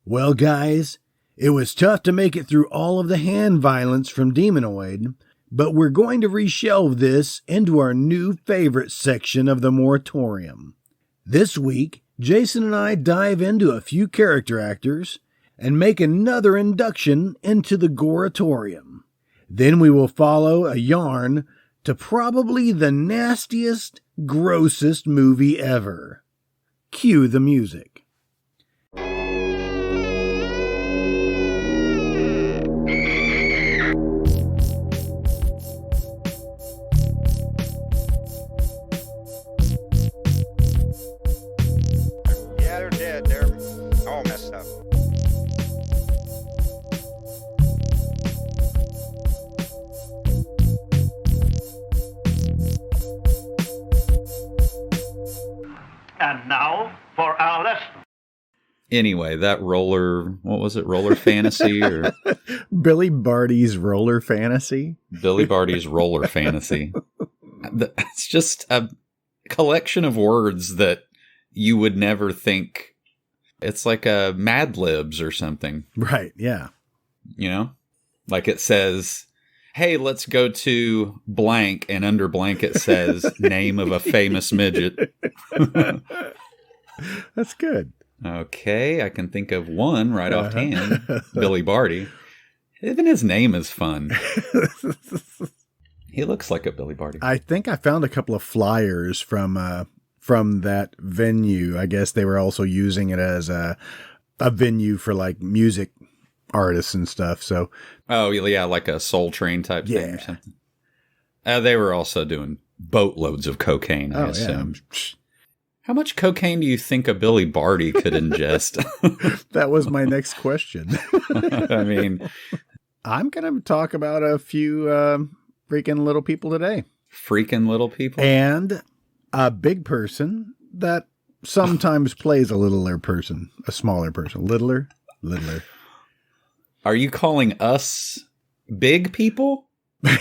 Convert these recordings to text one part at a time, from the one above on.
Well, guys, it was tough to make it through all of the hand violence from Demonoid, but we're going to reshelve this into our new favorite section of the Moratorium. This week, Jason and I dive into a few character actors and make another induction into the Gore-a-torium. Then we will follow a yarn to probably the nastiest, grossest movie ever. Cue the music. Yeah, they're dead. They're all messed up. And now for our lesson. Anyway, that roller, what was it, Roller Fantasy or Billy Barty's Roller Fantasy? Billy Barty's Roller Fantasy? It's just a collection of words that you would never think. It's like a Mad Libs or something. Right, yeah. You know? Like it says, hey, let's go to blank, and under blank it says name of a famous midget. That's good. Okay, I can think of one right offhand. Billy Barty. Even his name is fun. He looks like a Billy Barty. I think I found a couple of flyers from that venue. I guess they were also using it as a venue for like music artists and stuff. So, oh yeah, like a Soul Train type thing or something. They were also doing boatloads of cocaine, I assume. Yeah. How much cocaine do you think a Billy Barty could ingest? That was my next question. I mean, I'm going to talk about a few freaking little people today. Freaking little people? And a big person that sometimes plays a littler person, a smaller person. Littler. Are you calling us big people?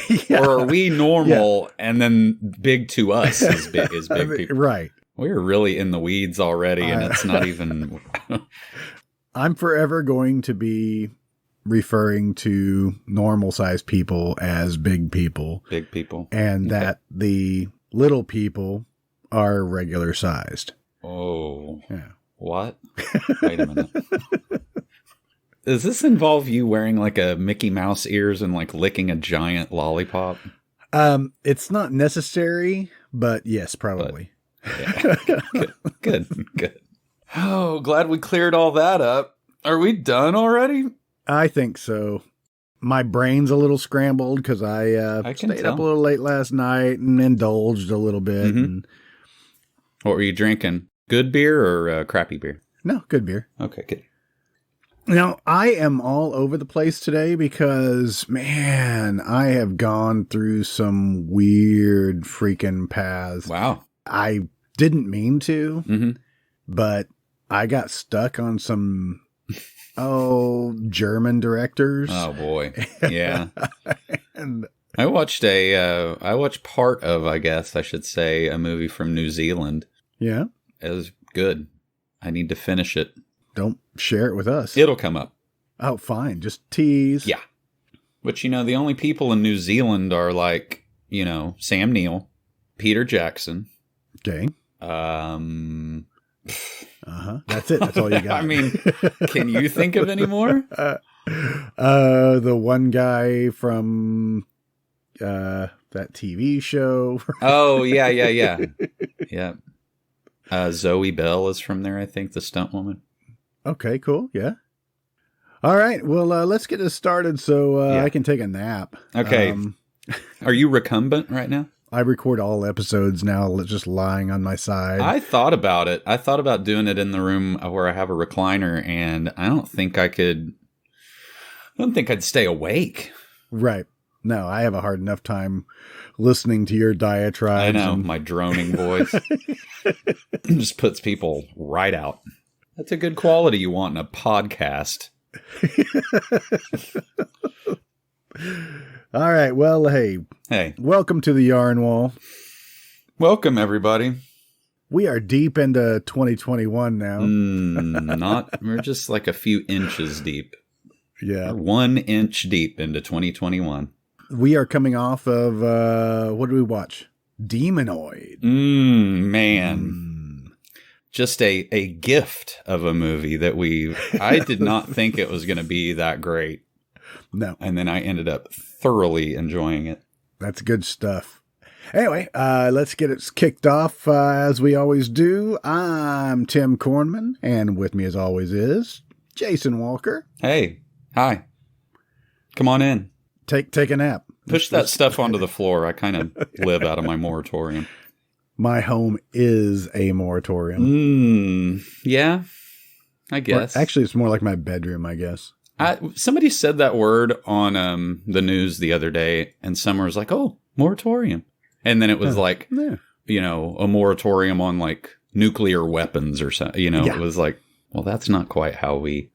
Yeah. Or are we normal and then big to us is big people? Right. We're really in the weeds already, and it's not even... I'm forever going to be referring to normal-sized people as big people. Big people. And that the little people are regular-sized. Oh. Yeah. What? Wait a minute. Does this involve you wearing like a Mickey Mouse ears and like licking a giant lollipop? It's not necessary, but yes, probably. Yeah. Good. Oh, glad we cleared all that up. Are we done already? I think so. My brain's a little scrambled because I stayed up a little late last night and indulged a little bit. Mm-hmm. And what were you drinking? Good beer or crappy beer? No, good beer. Okay, good. Now, I am all over the place today because, man, I have gone through some weird freaking paths. Wow. I didn't mean to, but I got stuck on some, German directors. Oh, boy. Yeah. And I watched part of, I guess I should say, a movie from New Zealand. Yeah. It was good. I need to finish it. Don't share it with us. It'll come up. Oh, fine. Just tease. Yeah. But, the only people in New Zealand are like, Sam Neill, Peter Jackson. Okay. That's it. That's all you got. I mean, can you think of any more? The one guy from that TV show. Oh, yeah. Yeah. Zoe Bell is from there, I think, the stunt woman. Okay, cool. Yeah. All right. Well, let's get this started so I can take a nap. Okay. Are you recumbent right now? I record all episodes now just lying on my side. I thought about it. I thought about doing it in the room where I have a recliner, and I don't think I'd stay awake. Right. No, I have a hard enough time listening to your diatribe. I know, my droning voice. Just puts people right out. That's a good quality you want in a podcast. All right. Well, hey. Hey. Welcome to the Yarn Wall. Welcome, everybody. We are deep into 2021 now. We're just like a few inches deep. Yeah. We're 1 inch deep into 2021. We are coming off of, what did we watch? Demonoid. Man. Just a gift of a movie that I did not think it was going to be that great. No. And then I ended up thoroughly enjoying it. That's good stuff. Anyway, let's get it kicked off as we always do. I'm Tim Kornman, and with me as always is Jason Walker. Hey. Hi. Come on in. Take a nap. Push that stuff onto the floor. I kind of live out of my moratorium. My home is a moratorium. Yeah, I guess. Or actually, it's more like my bedroom, I guess. Somebody said that word on the news the other day, and someone was like, oh, moratorium. And then it was a moratorium on like nuclear weapons or something. It was like, well, that's not quite how we...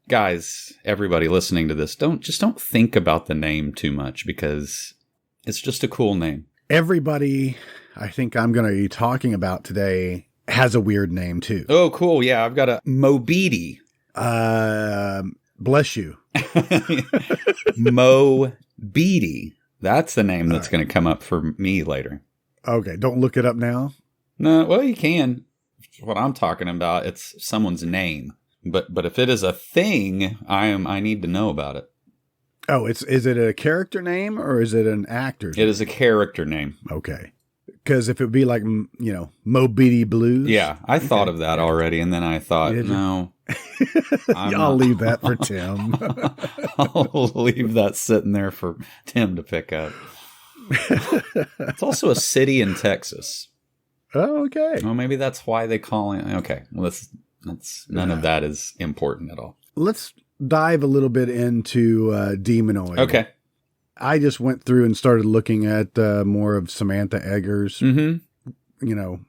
Guys, everybody listening to this, don't think about the name too much because it's just a cool name. Everybody I think I'm going to be talking about today has a weird name too. Oh, cool. Yeah, I've got a Mobeedy. Bless you. Mobeedy. That's the name that's going to come up for me later. Okay, don't look it up now. No, well, you can. What I'm talking about, it's someone's name. But if it is a thing, I need to know about it. Oh, is it a character name or is it an actor's name? It is a character name. Okay. Because if it would be like, Mobeedy Blues. Yeah, I thought of that already, and then I thought, no. I'll leave that for Tim. I'll leave that sitting there for Tim to pick up. It's also a city in Texas. Oh, okay. Well, maybe that's why they call it. Okay, well, none of that is important at all. Let's dive a little bit into Demonoid. Okay. I just went through and started looking at more of Samantha Eggar's,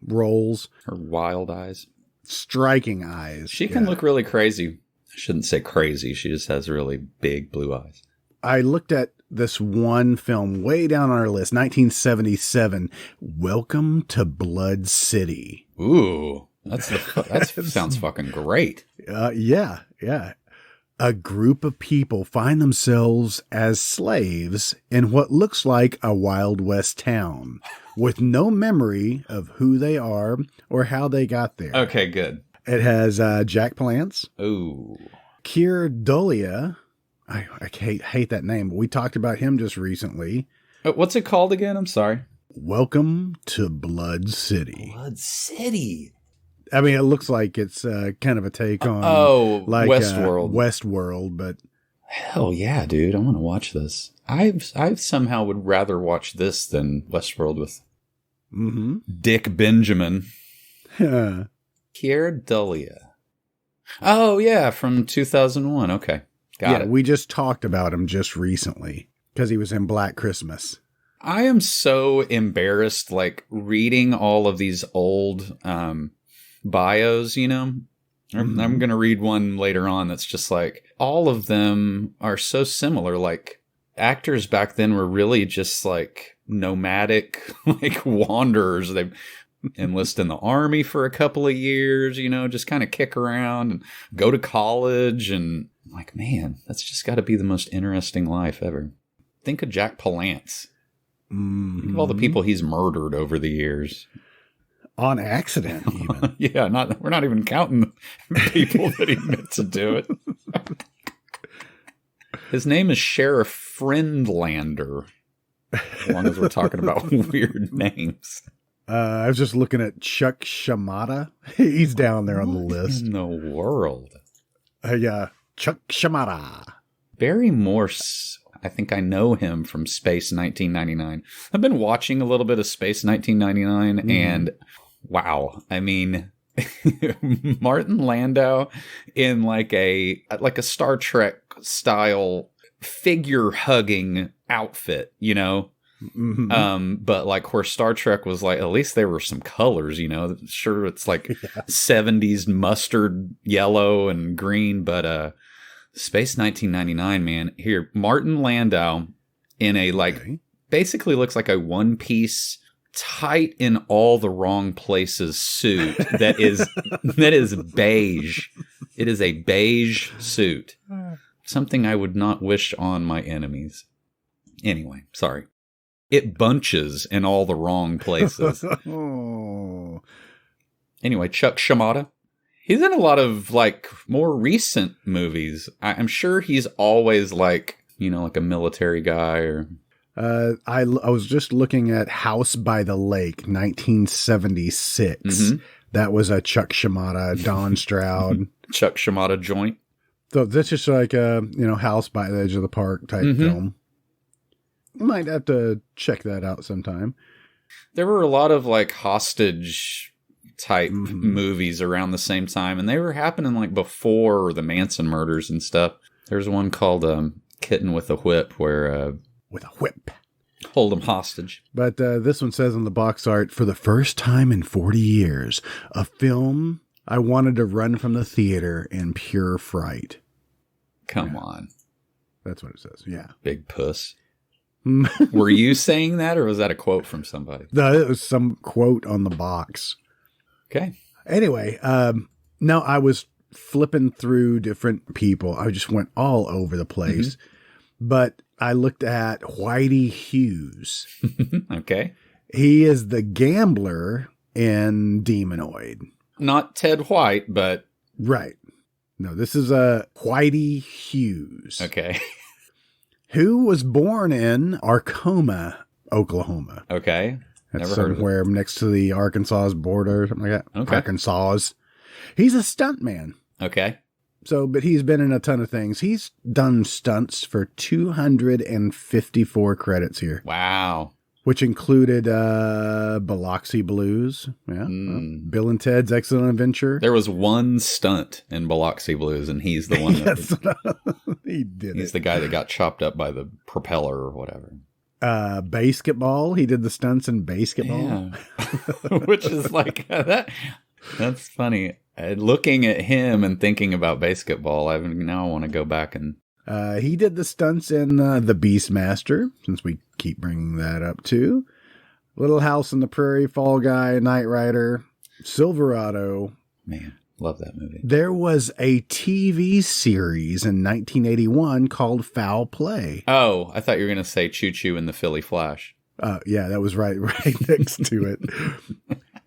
roles. Her wild eyes. Striking eyes. She can look really crazy. I shouldn't say crazy. She just has really big blue eyes. I looked at this one film way down on our list, 1977, Welcome to Blood City. Ooh, that sounds fucking great. Yeah. A group of people find themselves as slaves in what looks like a Wild West town with no memory of who they are or how they got there. Okay, good. It has Jack Palance. Ooh. Keir Dullea. I hate that name, but we talked about him just recently. What's it called again? I'm sorry. Welcome to Blood City. Blood City. I mean, it looks like it's kind of a take on Westworld. Westworld, but hell yeah, dude! I want to watch this. I somehow would rather watch this than Westworld with Dick Benjamin. Keir Dullea. Oh yeah, from 2001. Okay, got it. We just talked about him just recently because he was in Black Christmas. I am so embarrassed, like reading all of these old bios, I'm going to read one later on that's just like all of them are so similar. Like actors back then were really just like nomadic, like wanderers. They enlist in the army for a couple of years, just kind of kick around and go to college. And I'm like, man, that's just got to be the most interesting life ever. Think of Jack Palance. Think of all the people he's murdered over the years. On accident, even. Yeah, we're not even counting the people that he meant to do it. His name is Sheriff Friendlander. As long as we're talking about weird names. I was just looking at Chuck Shamata. He's down there on the list. In the world? Yeah, Chuck Shamata. Barry Morse. I think I know him from Space 1999. I've been watching a little bit of Space 1999 and wow. I mean, Martin Landau in like a Star Trek style figure hugging outfit, but like where Star Trek was like, at least there were some colors, sure. It's like 70s mustard yellow and green, but, Space 1999, man. Here, Martin Landau in a basically looks like a one-piece tight in all the wrong places suit that is beige. It is a beige suit. Something I would not wish on my enemies. Anyway, sorry. It bunches in all the wrong places. Oh. Anyway, Chuck Shimada. He's in a lot of, like, more recent movies. I'm sure he's always, like, you know, like a military guy or... I was just looking at House by the Lake, 1976. Mm-hmm. That was a Chuck Shimada, Don Stroud. Chuck Shimada joint. So that's just like a, House by the Edge of the Park type film. You might have to check that out sometime. There were a lot of, like, hostage type movies around the same time, and they were happening, like, before the Manson murders and stuff. There's one called Kitten with a Whip where... with a whip. Hold them hostage. But this one says on the box art, for the first time in 40 years, a film I wanted to run from the theater in pure fright. Come on. That's what it says, yeah. Big puss. Were you saying that, or was that a quote from somebody? No, it was some quote on the box. Okay. Anyway, now I was flipping through different people. I just went all over the place. But I looked at Whitey Hughes. Okay. He is the gambler in Demonoid. Not Ted White, but... Right. No, this is Whitey Hughes. Okay. Who was born in Arcoma, Oklahoma. Okay. That's somewhere next to the Arkansas border or something like that. Okay. Arkansas. He's a stuntman. Okay. So, but he's been in a ton of things. He's done stunts for 254 credits here. Wow. Which included Biloxi Blues. Yeah. Bill and Ted's Excellent Adventure. There was one stunt in Biloxi Blues, and he's the one that he did. He's the guy that got chopped up by the propeller or whatever. Basketball. He did the stunts in basketball. Yeah. Which is like that's funny. Looking at him and thinking about basketball, now I want to go back and... he did the stunts in The Beastmaster, since we keep bringing that up too. Little House on the Prairie, Fall Guy, Knight Rider, Silverado. Man, love that movie. There was a TV series in 1981 called Foul Play. Oh, I thought you were going to say Choo Choo and the Philly Flash. Yeah, that was right next to it.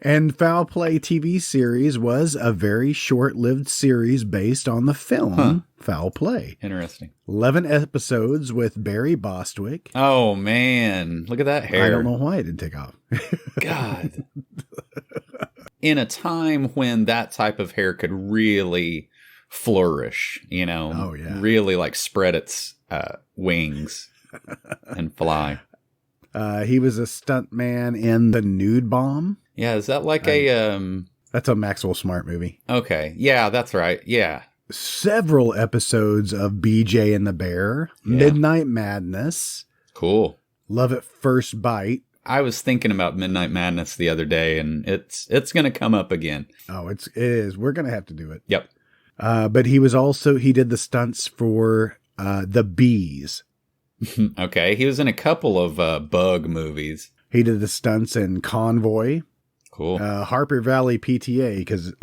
And Foul Play TV series was a very short-lived series based on the film Foul Play. Interesting. 11 episodes with Barry Bostwick. Oh, man. Look at that hair. I don't know why it didn't take off. God. In a time when that type of hair could really flourish, Oh, yeah. Really like spread its wings and fly. He was a stuntman in The Nude Bomb. Yeah, is that like That's a Maxwell Smart movie. Okay, yeah, that's right, yeah. Several episodes of BJ and the Bear. Yeah. Midnight Madness. Cool. Love at First Bite. I was thinking about Midnight Madness the other day, and it's going to come up again. Oh, it is. We're going to have to do it. Yep. But he did the stunts for The Bees. Okay, he was in a couple of Bug movies. He did the stunts in Convoy. Cool. Harper Valley PTA, because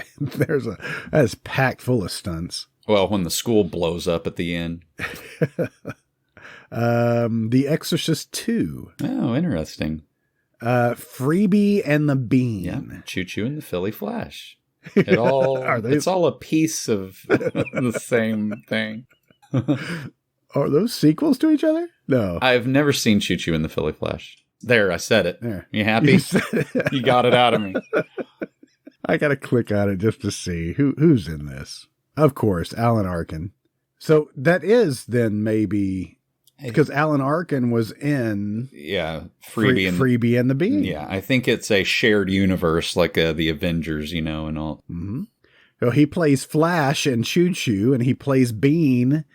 that's packed full of stunts. Well, when the school blows up at the end. The Exorcist 2. Oh, interesting. Freebie and the Bean. Yeah, Choo Choo and the Philly Flash. It's all a piece of the same thing. Are those sequels to each other? No. I've never seen Choo Choo and the Philly Flash. There, I said it. There. You happy? You got it out of me. I got to click on it just to see who's in this. Of course, Alan Arkin. So that is then maybe because Alan Arkin was in Freebie and the Bean. Yeah, I think it's a shared universe like the Avengers, and all. Mm-hmm. So he plays Flash and Choo Choo, and he plays Bean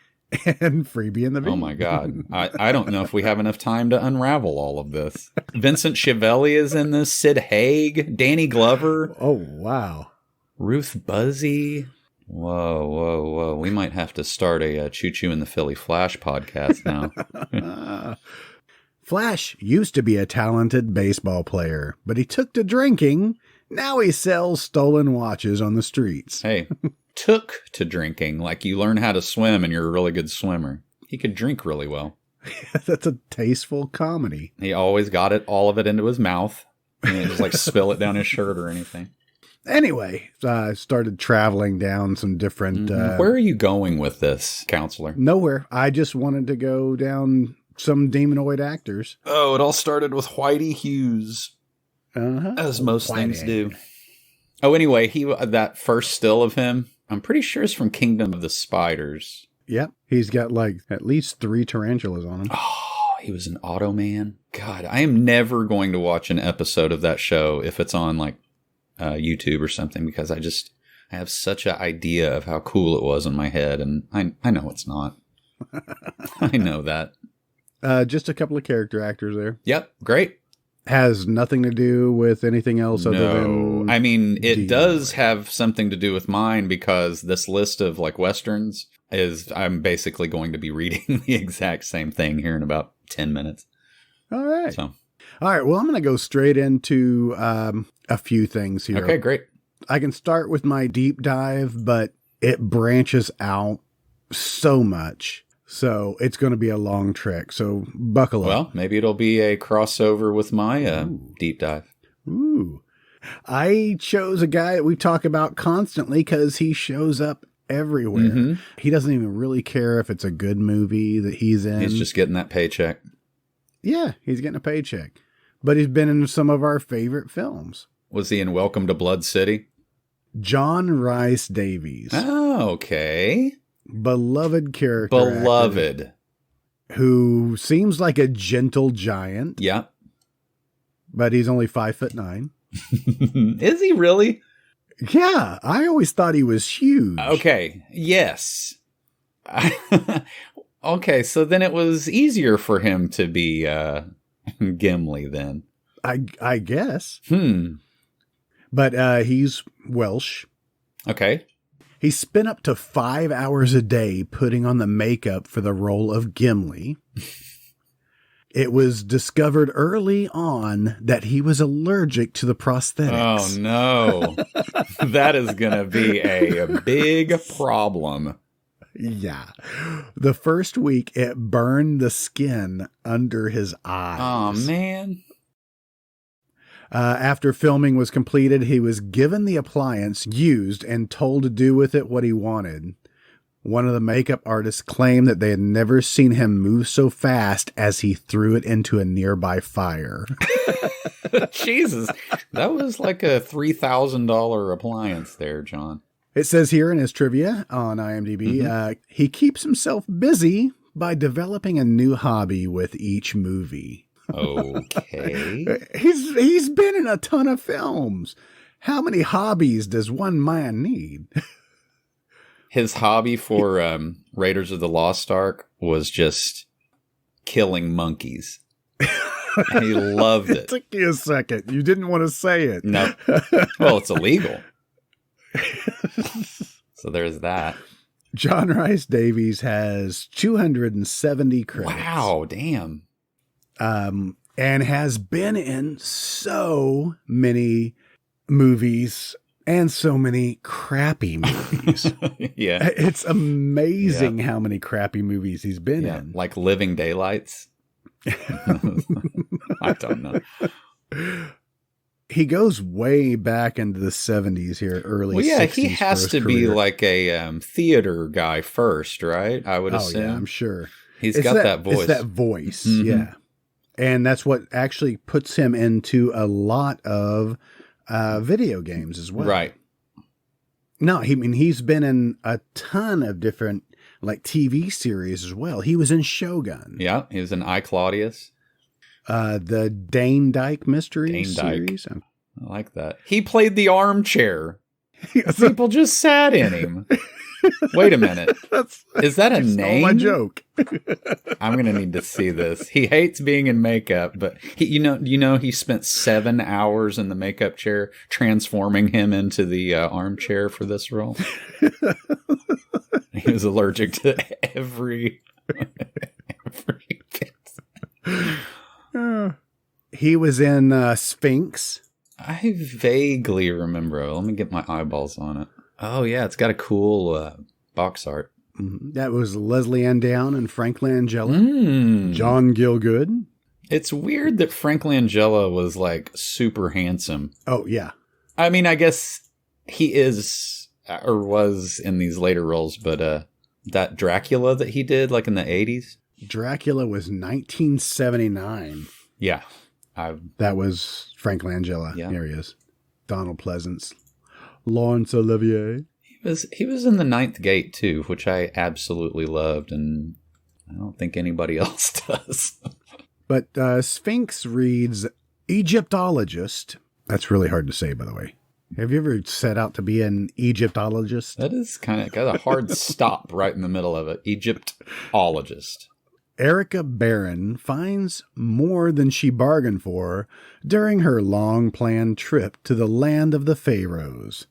and Freebie and the Bean. Oh my God. I don't know if we have enough time to unravel all of this. Vincent Schiavelli is in this. Sid Haig. Danny Glover. Oh, wow. Ruth Buzzy. Whoa. We might have to start a Choo Choo and the Philly Flash podcast now. Flash used to be a talented baseball player, but he took to drinking. Now he sells stolen watches on the streets. Hey, took to drinking, like you learn how to swim and you're a really good swimmer. He could drink really well. That's a tasteful comedy. He always got all of it into his mouth. He didn't just like spill it down his shirt or anything. Anyway, I started traveling down some different... Where are you going with this, counselor? Nowhere. I just wanted to go down some Demonoid actors. Oh, it all started with Whitey Hughes. Uh-huh. As most things do. Oh, anyway, that first still of him, I'm pretty sure is from Kingdom of the Spiders. Yep. He's got like at least 3 tarantulas on him. Oh, he was an Automan. God, I am never going to watch an episode of that show if it's on like YouTube or something, because I have such an idea of how cool it was in my head, and I know it's not. I know that. Just a couple of character actors there. Yep, great. Has nothing to do with anything else other than... I mean, it does have something to do with mine, because this list of like Westerns I'm basically going to be reading the exact same thing here in about 10 minutes. All right. So, all right. Well, I'm going to go straight into a few things here. Okay, great. I can start with my deep dive, but it branches out so much. So it's going to be a long trek. So buckle up. Well, maybe it'll be a crossover with my deep dive. Ooh. I chose a guy that we talk about constantly because he shows up everywhere. Mm-hmm. He doesn't even really care if it's a good movie that he's in. He's just getting that paycheck. Yeah, he's getting a paycheck. But he's been in some of our favorite films. Was he in Welcome to Blood City? John Rhys Davies. Oh, okay. Beloved character. Beloved. Actor, who seems like a gentle giant. Yeah. But he's only 5'9". Is he really? Yeah, I always thought he was huge. Okay, yes. Okay, so then it was easier for him to be Gimli then. I guess. But he's Welsh. Okay. He spent up to 5 hours a day putting on the makeup for the role of Gimli. It was discovered early on that he was allergic to the prosthetics. Oh, no. That is going to be a big problem. Yeah. The first week, it burned the skin under his eyes. Oh, man. After filming was completed, he was given the appliance used and told to do with it what he wanted. One of the makeup artists claimed that they had never seen him move so fast as he threw it into a nearby fire. Jesus, that was like a $3,000 appliance there, John. It says here in his trivia on IMDb, he keeps himself busy by developing a new hobby with each movie. Okay. He's been in a ton of films. How many hobbies does one man need? His hobby for Raiders of the Lost Ark was just killing monkeys. He loved it. It took you a second. You didn't want to say it. No. Well, it's illegal. So there's that. John Rhys Davies has 270 credits. Wow, damn. And has been in so many movies and so many crappy movies. Yeah. It's amazing how many crappy movies he's been in. Like Living Daylights. I don't know. He goes way back into the 70s here, early 60s. Well, yeah, he has to be like a theater guy first, right? I would assume. Yeah, I'm sure. He's got that voice. It's that voice, yeah. And that's what actually puts him into a lot of video games as well. Right. No, he's been in a ton of different like TV series as well. He was in Shogun. Yeah, he was in I, Claudius. The Dane Dyke Mysteries series. I like that. He played the armchair. People just sat in him. Wait a minute. Is that a name? My joke. I'm going to need to see this. He hates being in makeup, but he spent 7 hours in the makeup chair transforming him into the armchair for this role. He was allergic to every bit. He was in Sphinx. I vaguely remember. Let me get my eyeballs on it. Oh, yeah. It's got a cool box art. Mm-hmm. That was Leslie Ann Down and Frank Langella. John Gielgud. It's weird that Frank Langella was like super handsome. Oh, yeah. I mean, I guess he is or was in these later roles, but that Dracula that he did like in the 80s. Dracula was 1979. Yeah. That was Frank Langella. Yeah. Here he is. Donald Pleasance. Laurence Olivier. He was in The Ninth Gate too, which I absolutely loved, and I don't think anybody else does. But Sphinx reads Egyptologist. That's really hard to say, by the way. Have you ever set out to be an Egyptologist? That is kind of got a hard stop right in the middle of it. Egyptologist. Erica Barron finds more than she bargained for during her long-planned trip to the land of the pharaohs.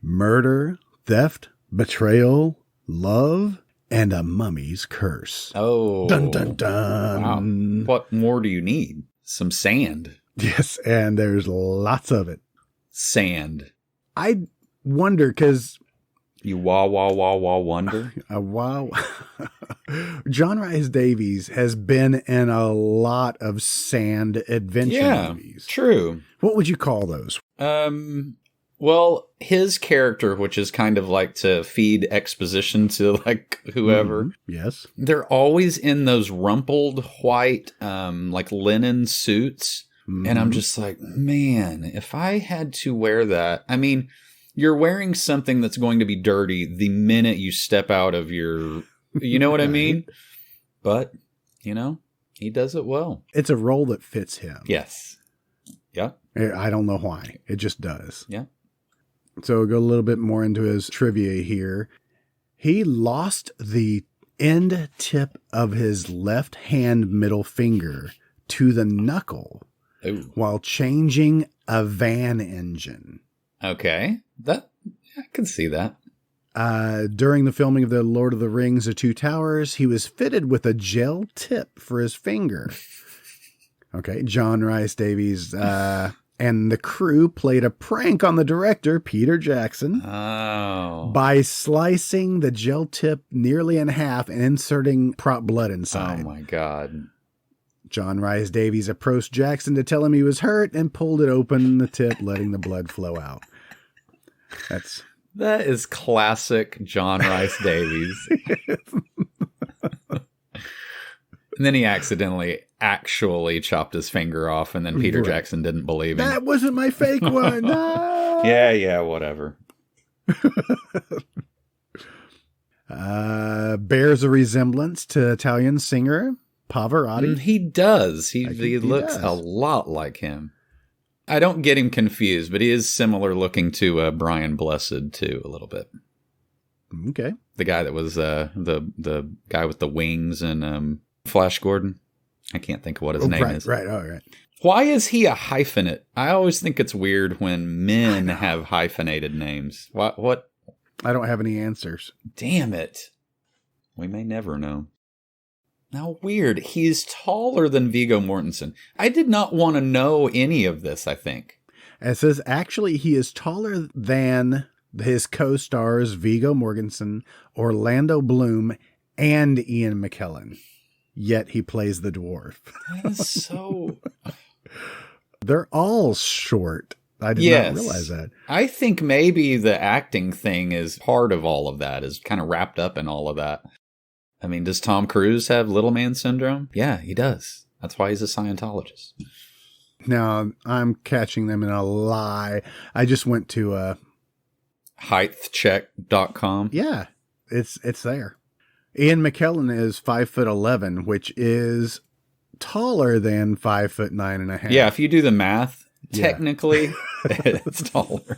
Murder, theft, betrayal, love, and a mummy's curse. Oh. Dun, dun, dun. Wow. What more do you need? Some sand. Yes, and there's lots of it. Sand. I wonder, because... You wonder? Wow. John Rhys Davies has been in a lot of sand adventure movies. True. What would you call those? Well, his character, which is kind of like to feed exposition to like whoever. Yes. They're always in those rumpled white, like linen suits. And I'm just like, man, if I had to wear that, I mean, you're wearing something that's going to be dirty the minute you step out of your, you know what I mean? But, you know, he does it well. It's a role that fits him. Yes. Yeah. I don't know why. It just does. Yeah. So we'll go a little bit more into his trivia here. He lost the end tip of his left hand middle finger to the knuckle while changing a van engine. Okay. I can see that. During the filming of The Lord of the Rings, The Two Towers, he was fitted with a gel tip for his finger. Okay. John Rhys Davies, and the crew played a prank on the director, Peter Jackson, by slicing the gel tip nearly in half and inserting prop blood inside. Oh, my God. John Rhys Davies approached Jackson to tell him he was hurt and pulled it open, the tip, letting the blood flow out. That is classic John Rhys Davies. And then he actually chopped his finger off, and then Peter Jackson didn't believe him. That wasn't my fake one. No. Yeah, whatever. Bears a resemblance to Italian singer Pavarotti. He does. He looks a lot like him. I don't get him confused, but he is similar looking to Brian Blessed too, a little bit. Okay. The guy that was the guy with the wings and Flash Gordon. I can't think of what his name is. Right. All right. Why is he a hyphenate? I always think it's weird when men have hyphenated names. What? I don't have any answers. Damn it. We may never know. Now, weird. He's taller than Viggo Mortensen. I did not want to know any of this, I think. It says, actually, he is taller than his co-stars Viggo Mortensen, Orlando Bloom, and Ian McKellen. Yet he plays the dwarf. That is so... They're all short. I did not realize that. I think maybe the acting thing is part of all of that, is kind of wrapped up in all of that. I mean, does Tom Cruise have little man syndrome? Yeah, he does. That's why he's a Scientologist. Now, I'm catching them in a lie. I just went to... heighthcheck.com. Yeah, it's there. Ian McKellen is 5'11", which is taller than 5'9.5". Yeah, if you do the math, technically, it's taller.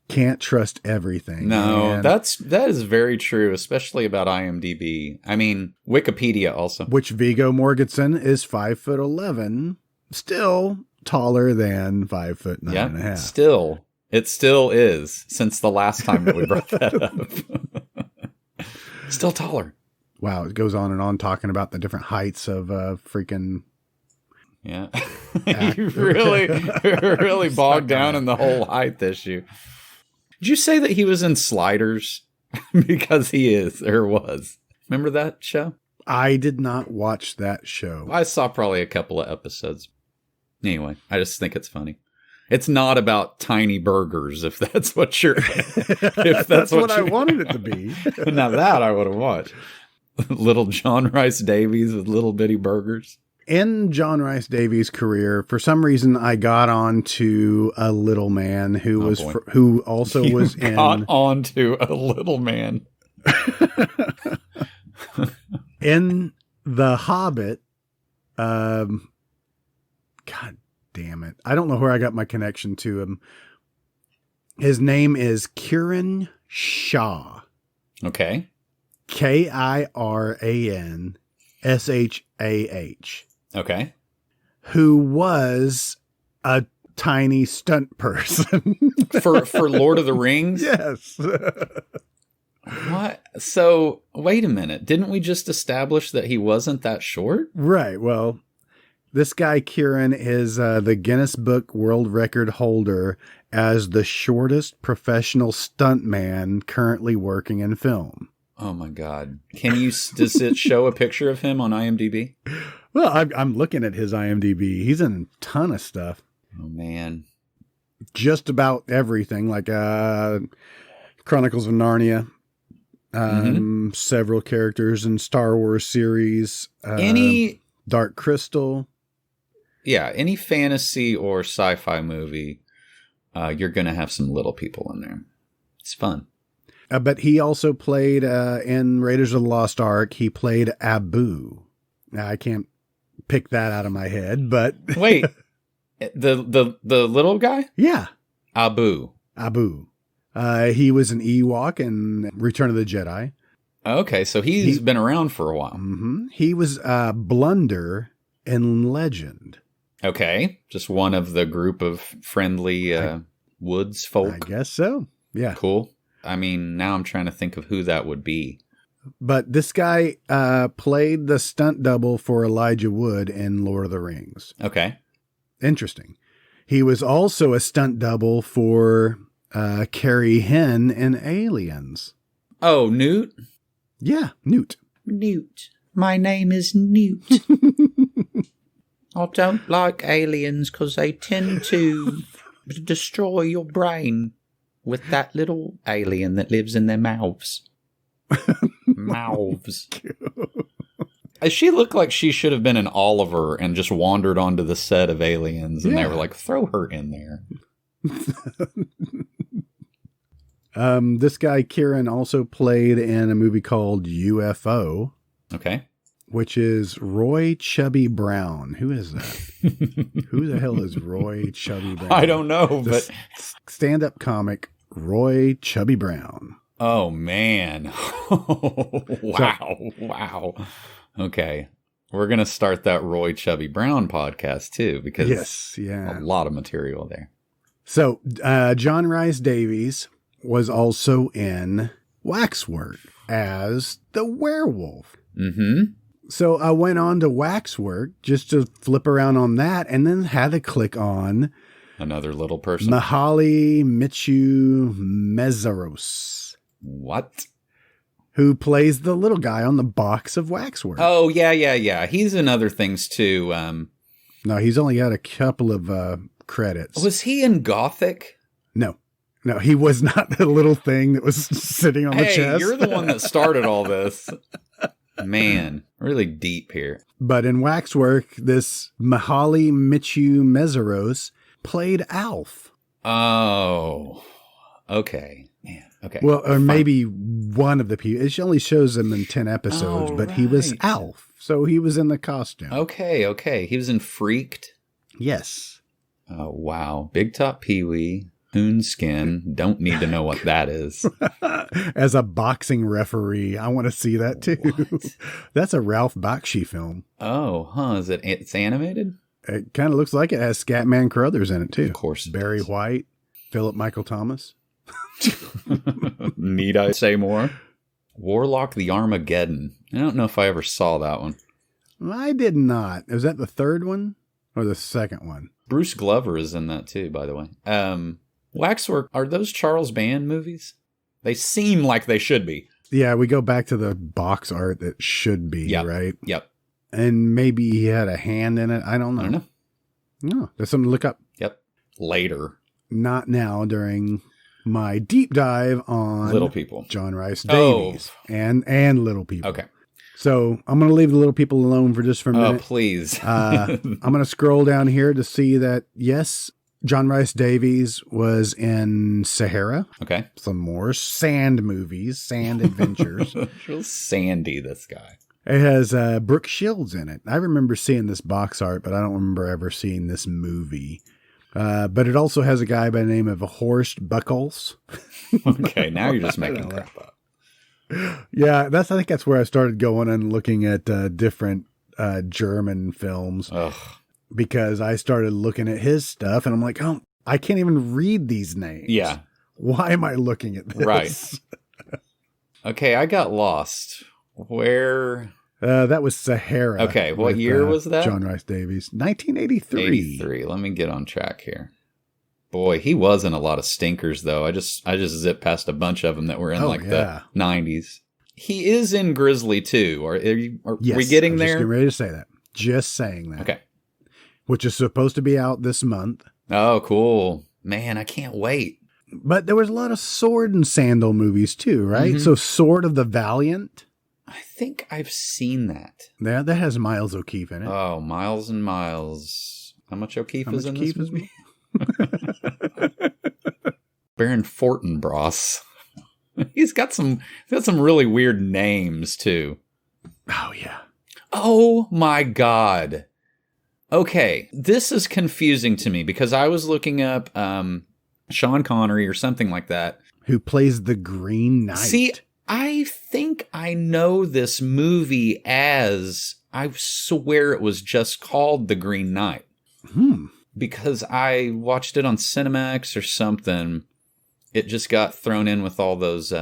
Can't trust everything. No, that is very true, especially about IMDb. I mean, Wikipedia also. Which Viggo Mortensen is 5'11", still taller than 5'9.5". Yeah, still. It still is, since the last time that we brought that up. Still taller. Wow, it goes on and on talking about the different heights of freaking Yeah. You really bogged down in the whole height issue. Did you say that he was in Sliders? Because he is, or was. Remember that show? I did not watch that show. I saw probably a couple of episodes. Anyway, I just think it's funny. It's not about tiny burgers, if that's what you're... if that's what I wanted it to be. Now that I would have watched. Little John Rice Davies with little bitty burgers. In John Rice Davies' career, for some reason, I got on to a little man who who also was in... got on to a little man. In The Hobbit, God damn it. I don't know where I got my connection to him. His name is Kiran Shah. Okay. Kiranshah. Okay. Who was a tiny stunt person. for Lord of the Rings? Yes. What? So, wait a minute. Didn't we just establish that he wasn't that short? Right. Well, this guy, Kieran, is the Guinness Book World Record holder as the shortest professional stuntman currently working in film. Oh, my God. Does it show a picture of him on IMDb? Well, I'm looking at his IMDb. He's in a ton of stuff. Oh, man. Just about everything, like Chronicles of Narnia. Several characters in Star Wars series. Any Dark Crystal. Yeah, any fantasy or sci-fi movie, you're going to have some little people in there. It's fun. But he also played in Raiders of the Lost Ark. He played Abu. Now, I can't pick that out of my head, but wait, the little guy? Yeah, Abu. He was an Ewok in Return of the Jedi. Okay, so he's been around for a while. Mm-hmm. He was Blunder in Legend. Okay, just one of the group of friendly woods folk. I guess so. Yeah. Cool. I mean, now I'm trying to think of who that would be. But this guy played the stunt double for Elijah Wood in Lord of the Rings. Okay. Interesting. He was also a stunt double for Carrie Henn in Aliens. Oh, Newt? Yeah, Newt. Newt. My name is Newt. I don't like aliens because they tend to destroy your brain with that little alien that lives in their mouths. Mouths. She looked like she should have been an Oliver and just wandered onto the set of Aliens, and they were like, throw her in there. This guy, Kieran, also played in a movie called UFO. Okay. Which is Roy Chubby Brown. Who is that? Who the hell is Roy Chubby Brown? I don't know, but stand-up comic Roy Chubby Brown. Oh, man. Wow. Okay. We're going to start that Roy Chubby Brown podcast, too, because a lot of material there. So, John Rice Davies was also in Waxwork as the werewolf. Mm-hmm. So I went on to Waxwork just to flip around on that, and then had to click on another little person, Mihaly Michu-Mezaros. What? Who plays the little guy on the box of Waxwork? Oh yeah. He's in other things too. No, he's only got a couple of credits. Was he in Gothic? No, he was not the little thing that was sitting on the chest. Hey, you're the one that started all this. Man, really deep here. But in Waxwork, this Mihaly Michu-Mezaros played Alf. Oh, okay. Man, okay. Well, or maybe one of the people. It only shows him in 10 episodes, but he was Alf. So he was in the costume. Okay. He was in Freaked? Yes. Oh, wow. Big Top Pee-wee. Coonskin. Don't need to know what that is. As a boxing referee, I want to see that too. What? That's a Ralph Bakshi film. Oh, huh. It's animated? It kind of looks like it has Scatman Crothers in it too. Of course. Barry White, Philip Michael Thomas. Need I say more? Warlock the Armageddon. I don't know if I ever saw that one. I did not. Was that the third one? Or the second one? Bruce Glover is in that too, by the way. Waxwork, are those Charles Band movies? They seem like they should be. Yeah, we go back to the box art that should be, right? Yep. And maybe he had a hand in it. I don't know. No, that's something to look up. Yep. Later. Not now, during my deep dive on Little People. John Rice Davies and Little People. Okay. So I'm going to leave the Little People alone for just for a minute. Oh, please. I'm going to scroll down here to see that, yes, John Rice Davies was in Sahara. Okay. Some more sand movies, sand adventures. Real sandy, this guy. It has Brooke Shields in it. I remember seeing this box art, but I don't remember ever seeing this movie. But it also has a guy by the name of Horst Buchholz. Okay, now you're just making crap up. Yeah, I think that's where I started going and looking at different German films. Ugh. Because I started looking at his stuff and I'm like, oh, I can't even read these names. Yeah. Why am I looking at this? Right. Okay, I got lost. Where? That was Sahara. Okay, what year was that? John Rice Davies. 1983. 83. Let me get on track here. Boy, he was in a lot of stinkers, though. I just zipped past a bunch of them that were in the 90s. He is in Grizzly, too. Are we getting there? Just getting ready to say that. Just saying that. Okay. Which is supposed to be out this month. Oh, cool. Man, I can't wait. But there was a lot of sword and sandal movies, too, right? Mm-hmm. So Sword of the Valiant. I think I've seen that. Yeah, that has Miles O'Keefe in it. Oh, Miles and Miles. How much O'Keefe is in this movie? Baron Fortinbras. He's got some really weird names too. Oh yeah. Oh my God. Okay, this is confusing to me because I was looking up Sean Connery or something like that. Who plays the Green Knight. See, I think I know this movie as, I swear it was just called The Green Knight. Because I watched it on Cinemax or something. It just got thrown in with all those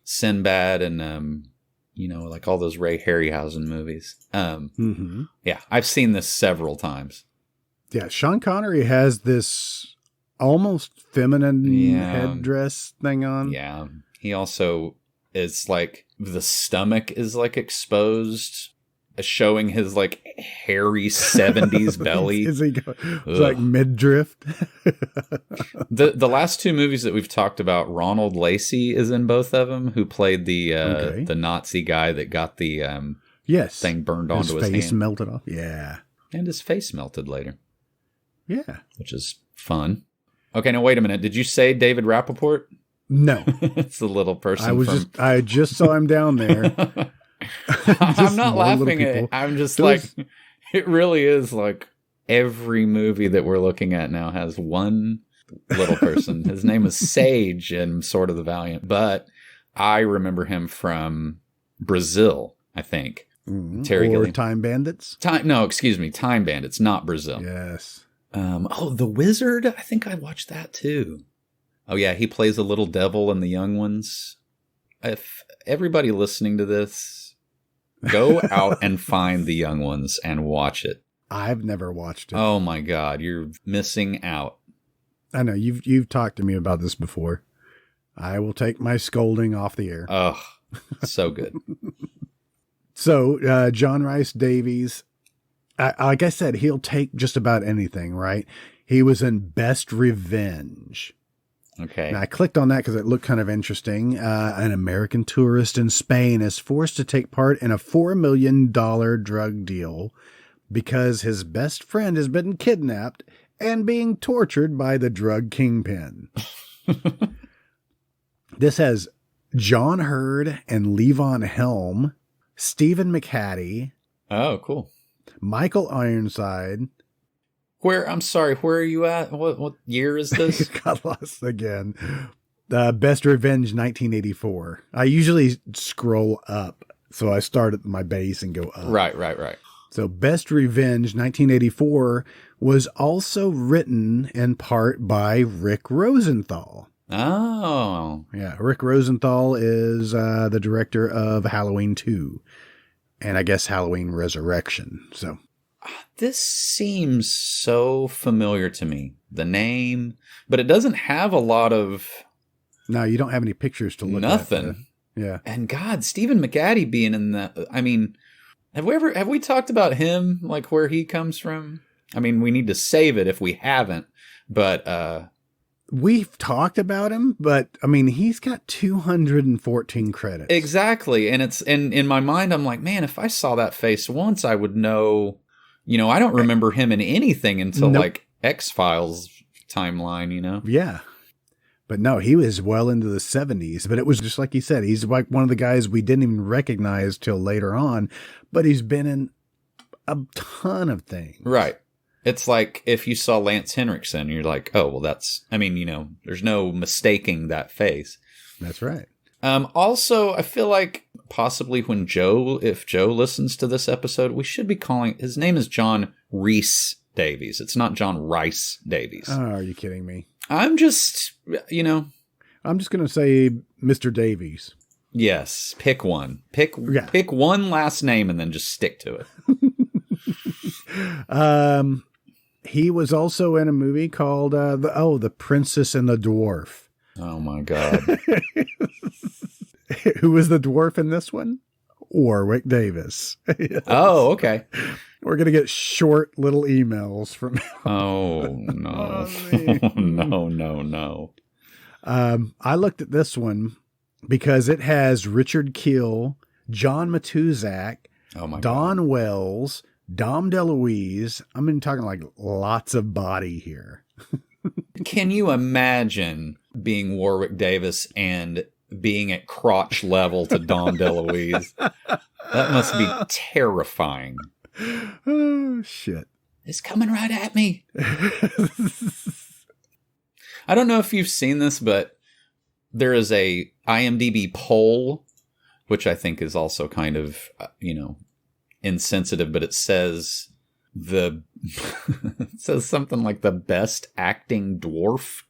Sinbad and, like all those Ray Harryhausen movies. Yeah, I've seen this several times. Yeah, Sean Connery has this almost feminine headdress thing on. Yeah, he also is like, the stomach is like exposed, showing his like hairy 70s belly. Is he like midriff? The last two movies that we've talked about, Ronald Lacey is in both of them, who played the Nazi guy that got the thing burned onto his face hand. melted off. Yeah. And his face melted later. Yeah. Which is fun. Okay, now wait a minute. Did you say David Rappaport? No. It's the little person I just saw him down there. I'm not laughing at it. I'm just it really is like every movie that we're looking at now has one little person. His name is Sage in Sword of the Valiant, but I remember him from Brazil, I think. Terry or Gilliam. Time Bandits? Time Bandits, not Brazil. Yes. The Wizard? I think I watched that too. Oh yeah, he plays a little devil in The Young Ones. If everybody listening to this, go out and find The Young Ones and watch it. I've never watched it. Oh my God, you're missing out. I know you've talked to me about this before. I will take my scolding off the air. Oh, so good. So John Rice Davies, like I said, he'll take just about anything, right? He was in Best Revenge. Okay. Now, I clicked on that because it looked kind of interesting. An American tourist in Spain is forced to take part in a $4 million drug deal because his best friend has been kidnapped and being tortured by the drug kingpin. This has John Hurd and Levon Helm, Stephen McHattie. Oh, cool. Michael Ironside. I'm sorry, where are you at? What year is this? Got lost again. Best Revenge 1984. I usually scroll up, so I start at my base and go up. Right. So Best Revenge 1984 was also written in part by Rick Rosenthal. Oh. Yeah, Rick Rosenthal is the director of Halloween 2 and I guess Halloween Resurrection. So This seems so familiar to me. The name, but it doesn't have a lot of... No, you don't have any pictures to look at. Nothing. Yeah. And God, Stephen McGatty being in that. I mean, have we talked about him, like where he comes from? I mean, we need to save it if we haven't, but we've talked about him, but I mean, he's got 214 credits. Exactly. And in my mind, I'm like, man, if I saw that face once, I would know, I don't remember him in anything until like X-Files timeline, Yeah. But no, he was well into the 70s. But it was just like you said, he's like one of the guys we didn't even recognize till later on. But he's been in a ton of things. Right. It's like if you saw Lance Henriksen, you're like, oh, well, there's no mistaking that face. That's right. Also, I feel like possibly if Joe listens to this episode, we should be calling, his name is John Rhys Davies. It's not John Rice Davies. Oh, are you kidding me? I'm just, I'm just going to say Mr. Davies. Yes. Pick one. Pick one last name and then just stick to it. He was also in a movie called The Princess and the Dwarf. Oh my God. Who was the dwarf in this one? Warwick Davis. Yes. Oh, okay. We're going to get short little emails from him. Oh, no. No. I looked at this one because it has Richard Kiel, John Matuzak, Don Wells, Dom DeLuise. I'm talking like lots of body here. Can you imagine being Warwick Davis and being at crotch level to Dom DeLuise? That must be terrifying. Oh, shit. It's coming right at me. I don't know if you've seen this, but there is a IMDb poll, which I think is also kind of, insensitive, but it says it says something like the best acting dwarf,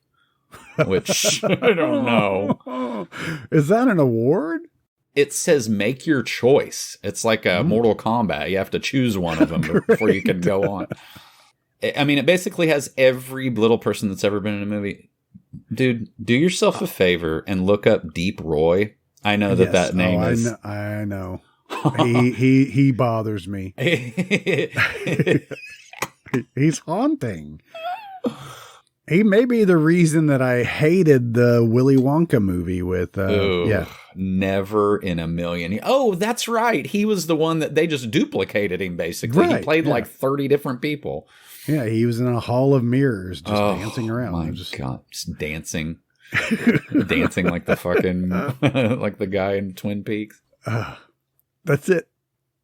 which I don't know. Is that an award? It says make your choice. It's like a Mortal Kombat. You have to choose one of them before you can go on. I mean, it basically has every little person that's ever been in a movie. Dude, do yourself a favor and look up Deep Roy. I know that name is... I know. He bothers me. He's haunting. He may be the reason that I hated the Willy Wonka movie with, never in a million. Oh, that's right. He was the one that they just duplicated him, basically. Right, he played like 30 different people. Yeah, he was in a hall of mirrors just dancing around. My God, just dancing. Dancing like the fucking, like the guy in Twin Peaks. That's it.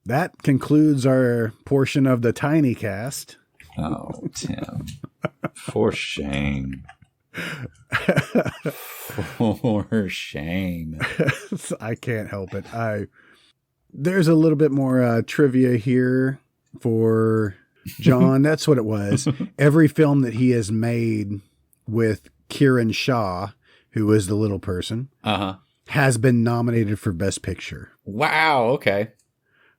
That concludes our portion of the Tiny Cast. Oh, Tim. For shame. For shame. I can't help it. There's a little bit more trivia here for John. That's what it was. Every film that he has made with Kieran Shaw, who is the little person, has been nominated for Best Picture. Wow, okay.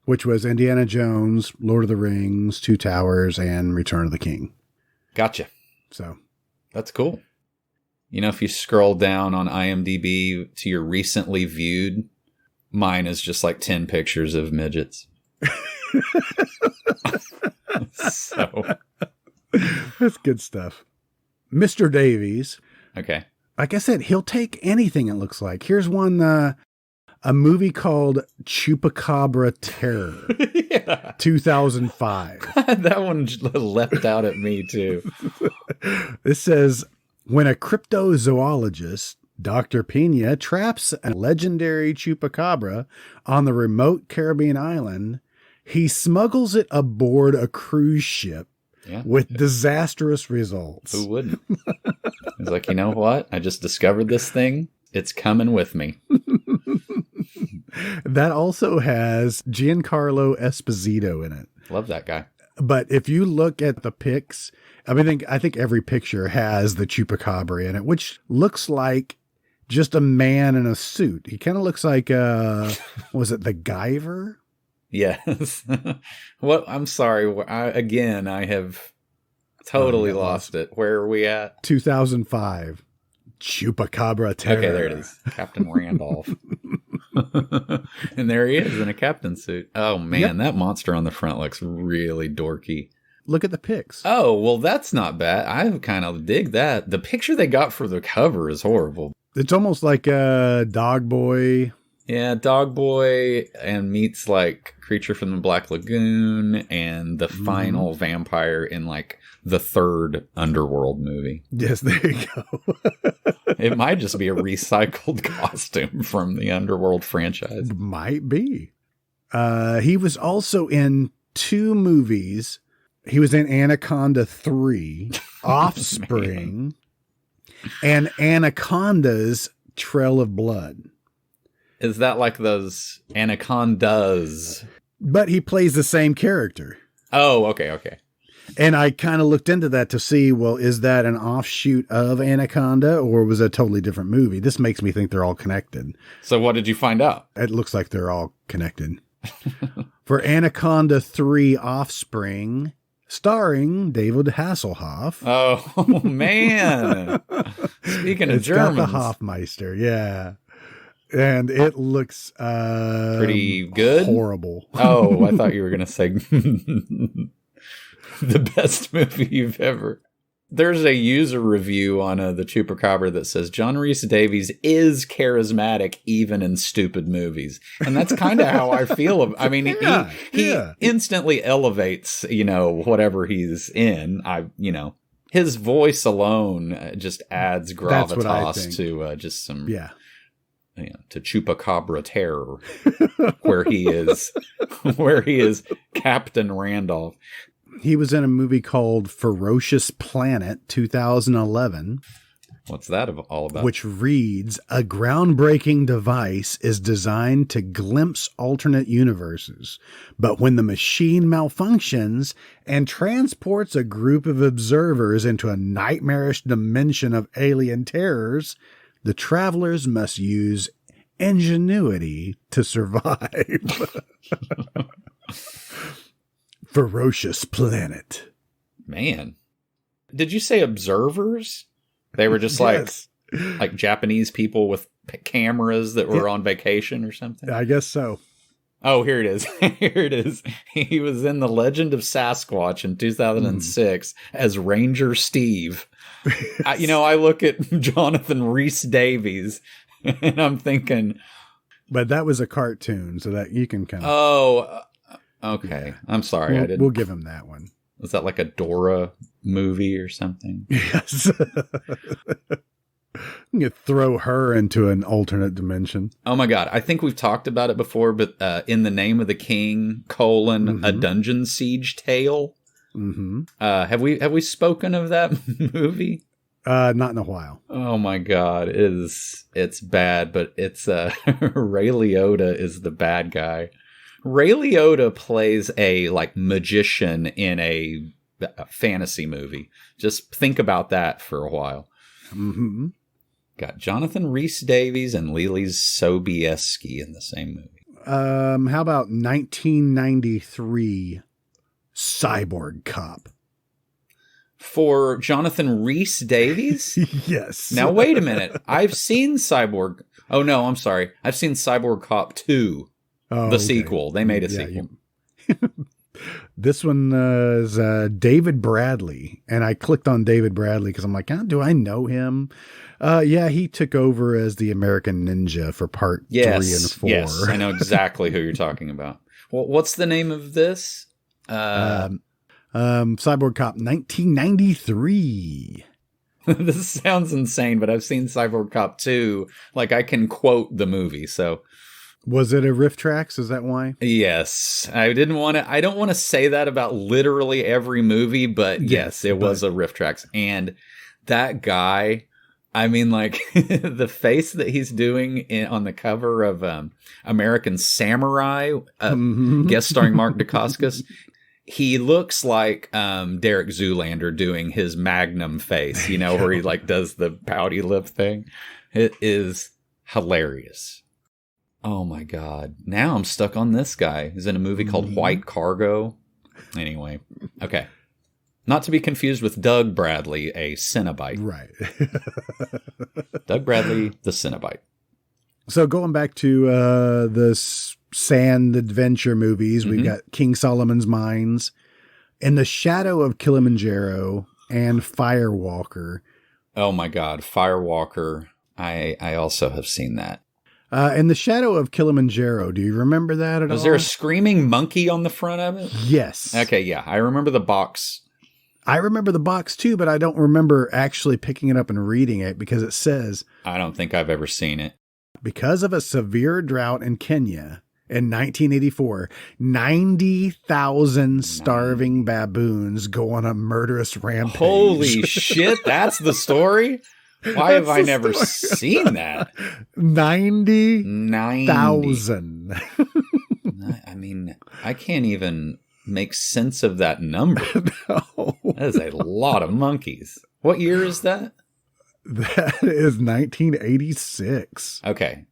Which was Indiana Jones, Lord of the Rings, Two Towers, and Return of the King. Gotcha. So that's cool. If you scroll down on IMDb to your recently viewed, mine is just like 10 pictures of midgets. So that's good stuff. Mr. Davies. Okay. Like I said, he'll take anything it looks like. Here's one, a movie called Chupacabra Terror, 2005. That one leapt out at me, too. This says, when a cryptozoologist, Dr. Pena, traps a legendary chupacabra on the remote Caribbean island, he smuggles it aboard a cruise ship with disastrous results. Who wouldn't? He's like, you know what? I just discovered this thing. It's coming with me. That also has Giancarlo Esposito in it. Love that guy. But if you look at the pics, I think every picture has the chupacabra in it, which looks like just a man in a suit. He kind of looks like, was it the Guyver? Yes. What? I'm sorry. I have totally lost it. Where are we at? 2005. Chupacabra Terror. Okay, there it is. Captain Randolph. And there he is in a captain suit. Oh, man, that monster on the front looks really dorky. Look at the pics. Oh, well, that's not bad. I kind of dig that. The picture they got for the cover is horrible. It's almost like a Dog Boy. Yeah, Dog Boy and meets like Creature from the Black Lagoon and the final vampire in like the third Underworld movie. Yes, there you go. It might just be a recycled costume from the Underworld franchise. Might be. He was also in 2 movies. He was in Anaconda 3, Offspring, and Anaconda's Trail of Blood. Is that like those Anacondas? But he plays the same character. Oh, okay. And I kind of looked into that to see, well, is that an offshoot of Anaconda or was it a totally different movie? This makes me think they're all connected. So what did you find out? It looks like they're all connected. For Anaconda 3 Offspring, starring David Hasselhoff. Oh, man. Speaking of Germans. Got the Hoffmeister, yeah. And it looks pretty good. Horrible. Oh, I thought you were going to say the best movie you've ever. There's a user review on the Chupacabra that says John Rhys Davies is charismatic even in stupid movies. And that's kind of how I feel. I mean, he instantly elevates, whatever he's in. His voice alone just adds gravitas to just some. Yeah. To Chupacabra Terror, where he is Captain Randolph. He was in a movie called Ferocious Planet, 2011. What's that all about? Which reads, a groundbreaking device is designed to glimpse alternate universes. But when the machine malfunctions and transports a group of observers into a nightmarish dimension of alien terrors, the travelers must use ingenuity to survive. Ferocious Planet. Man. Did you say observers? They were just like Japanese people with cameras that were on vacation or something? I guess so. Oh, here it is. Here it is. He was in The Legend of Sasquatch in 2006 as Ranger Steve. I look at Jonathan Rhys Davies and I'm thinking. But that was a cartoon, so that you can kind of. Oh, okay. I'm sorry. We'll give him that one. Was that like a Dora movie or something? Yes. You could throw her into an alternate dimension. Oh my God. I think we've talked about it before, but In the Name of the King, a Dungeon Siege Tale. Mm-hmm. Have we spoken of that movie? Not in a while. Oh my God. It's bad, but it's Ray Liotta is the bad guy. Ray Liotta plays a magician in a fantasy movie. Just think about that for a while. Mm-hmm. Got Jonathan Rhys Davies and Leelee Sobieski in the same movie. How about 1993 Cyborg Cop? For Jonathan Rhys Davies? Yes. Now, wait a minute. I've seen Cyborg. Oh, no, I'm sorry. I've seen Cyborg Cop 2, sequel. They made a sequel. This one is David Bradley. And I clicked on David Bradley because I'm like, do I know him? He took over as the American Ninja for part 3 and 4. Yes, I know exactly who you're talking about. Well, what's the name of this? Cyborg Cop 1993. This sounds insane, but I've seen Cyborg Cop 2. I can quote the movie, so. Was it a rifftrax? Is that why? Yes. I don't want to say that about literally every movie, but yes, it was a rifftrax. And that guy, the face that he's doing on the cover of American Samurai, guest starring Mark Dacascos, he looks like Derek Zoolander doing his Magnum face, where he does the pouty lip thing. It is hilarious. Oh my God. Now I'm stuck on this guy. He's in a movie called White Cargo. Anyway. Okay. Not to be confused with Doug Bradley, a Cenobite. Right. Doug Bradley, the Cenobite. So going back to the sand adventure movies, we've got King Solomon's Mines, In the Shadow of Kilimanjaro, and Firewalker. Oh my God. Firewalker. I also have seen that. In the Shadow of Kilimanjaro, do you remember that at all? Was there a screaming monkey on the front of it? Yes. Okay, yeah. I remember the box. I remember the box too, but I don't remember actually picking it up and reading it because it says, I don't think I've ever seen it. because of a severe drought in Kenya in 1984, 90,000 starving baboons go on a murderous rampage. Holy shit, that's the story? Why have I never seen that? 90,000. I mean, I can't even make sense of that number. No. That is a lot of monkeys. What year is that? That is 1986. Okay.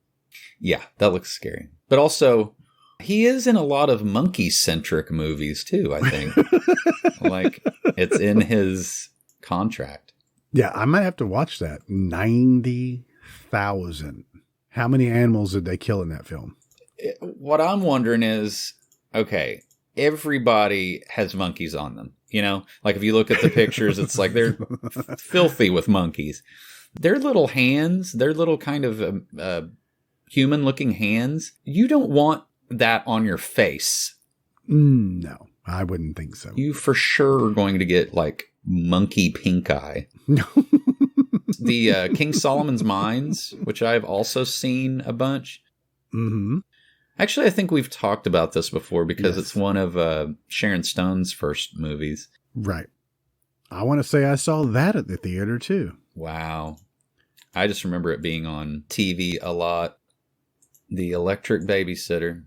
Yeah, that looks scary. But also, he is in a lot of monkey-centric movies, too, I think. Like, it's in his contract. Yeah, I might have to watch that. 90,000. How many animals did they kill in that film? What I'm wondering is, okay, everybody has monkeys on them. You know, like if you look at the pictures, it's like they're filthy with monkeys. Their little hands, their little kind of human-looking hands, you don't want that on your face. No, I wouldn't think so. You for sure are going to get like monkey pink eye. No. The King Solomon's Mines, which I've also seen a bunch. Mm-hmm. Actually, I think we've talked about this before because it's one of Sharon Stone's first movies. Right. I want to say I saw that at the theater too. Wow. I just remember it being on TV a lot. The Electric Babysitter.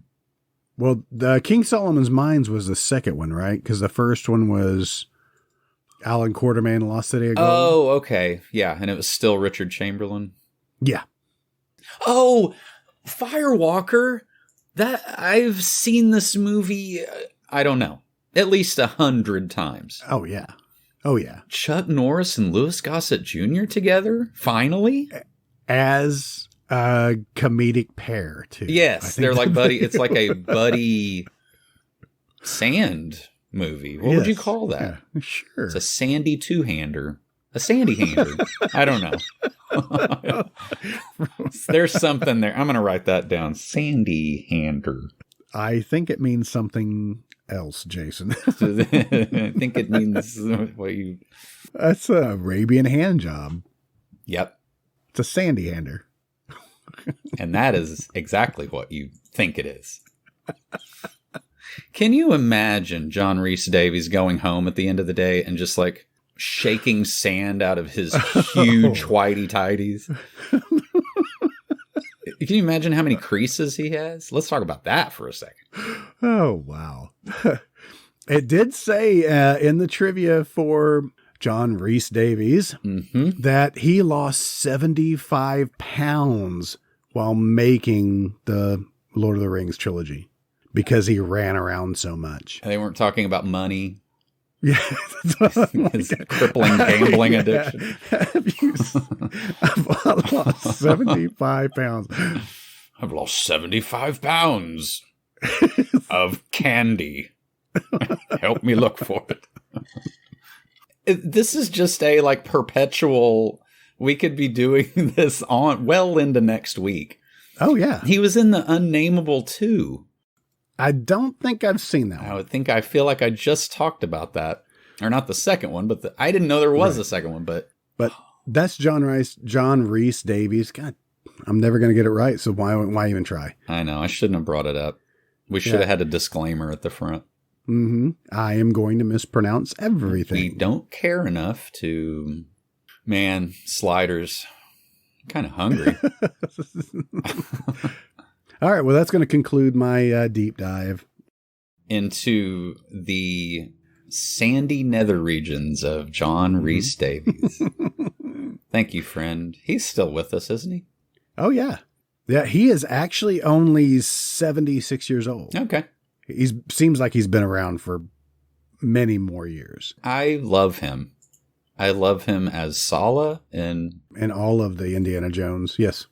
Well, the King Solomon's Mines was the second one, right? Because the first one was Alan Quartermain Lost City of Gold. Oh, okay. Yeah, and it was still Richard Chamberlain. Yeah. Oh, Firewalker. That I've seen this movie, I don't know, at least 100 times. Oh, yeah. Oh, yeah. Chuck Norris and Louis Gossett Jr. together, finally? As a comedic pair, too. Yes, they're like buddy. It's like a buddy sand movie. What would you call that? Yeah, sure. It's a sandy two-hander. A sandy hander. I don't know. There's something there. I'm going to write that down. Sandy hander. I think it means something else, Jason. I think it means what you... That's an Arabian hand job. Yep. It's a sandy hander. And that is exactly what you think it is. Can you imagine John Rhys Davies going home at the end of the day and just like shaking sand out of his huge whitey tighties? Can you imagine how many creases he has? Let's talk about that for a second. Oh, wow. It did say in the trivia for John Rhys Davies that he lost 75 pounds while making the Lord of the Rings trilogy because he ran around so much. They weren't talking about money. Yeah. His crippling gambling addiction. I've lost 75 pounds. I've lost 75 pounds of candy. Help me look for it. This is just a like perpetual, we could be doing this on well into next week. Oh, yeah. He was in the Unnameable too. I don't think I've seen that one. I feel like I just talked about that. Or not the second one, but I didn't know there was a second one, but that's John Rhys Davies. God, I'm never going to get it right. So why even try? I know. I shouldn't have brought it up. We should have had a disclaimer at the front. Mm-hmm. I am going to mispronounce everything. We don't care enough to, man, sliders. I'm kind of hungry. All right. Well, that's going to conclude my deep dive into the sandy nether regions of John Rhys Davies. Thank you, friend. He's still with us, isn't he? Oh, yeah. Yeah, he is actually only 76 years old. Okay. Seems like he's been around for many more years. I love him. I love him as Sala and all of the Indiana Jones. Yes.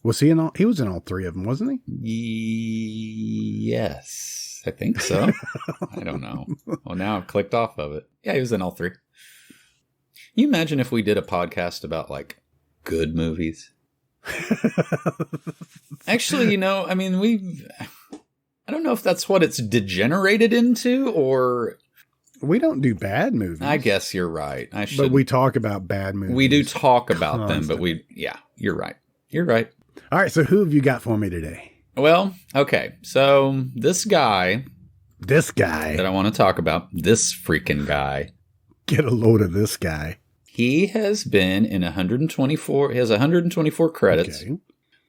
Was he in all? He was in all three of them, wasn't he? Yes, I think so. I don't know. Well, now I've clicked off of it. Yeah, he was in all three. Can you imagine if we did a podcast about like good movies? Actually, I mean, I don't know if that's what it's degenerated into, or we don't do bad movies. I guess you're right. But we talk about bad movies. We do talk about them, but you're right. You're right. All right. So who have you got for me today? Well, okay. So this guy that I want to talk about, this freaking guy. Get a load of this guy. He has been in 124. He has 124 credits. Okay.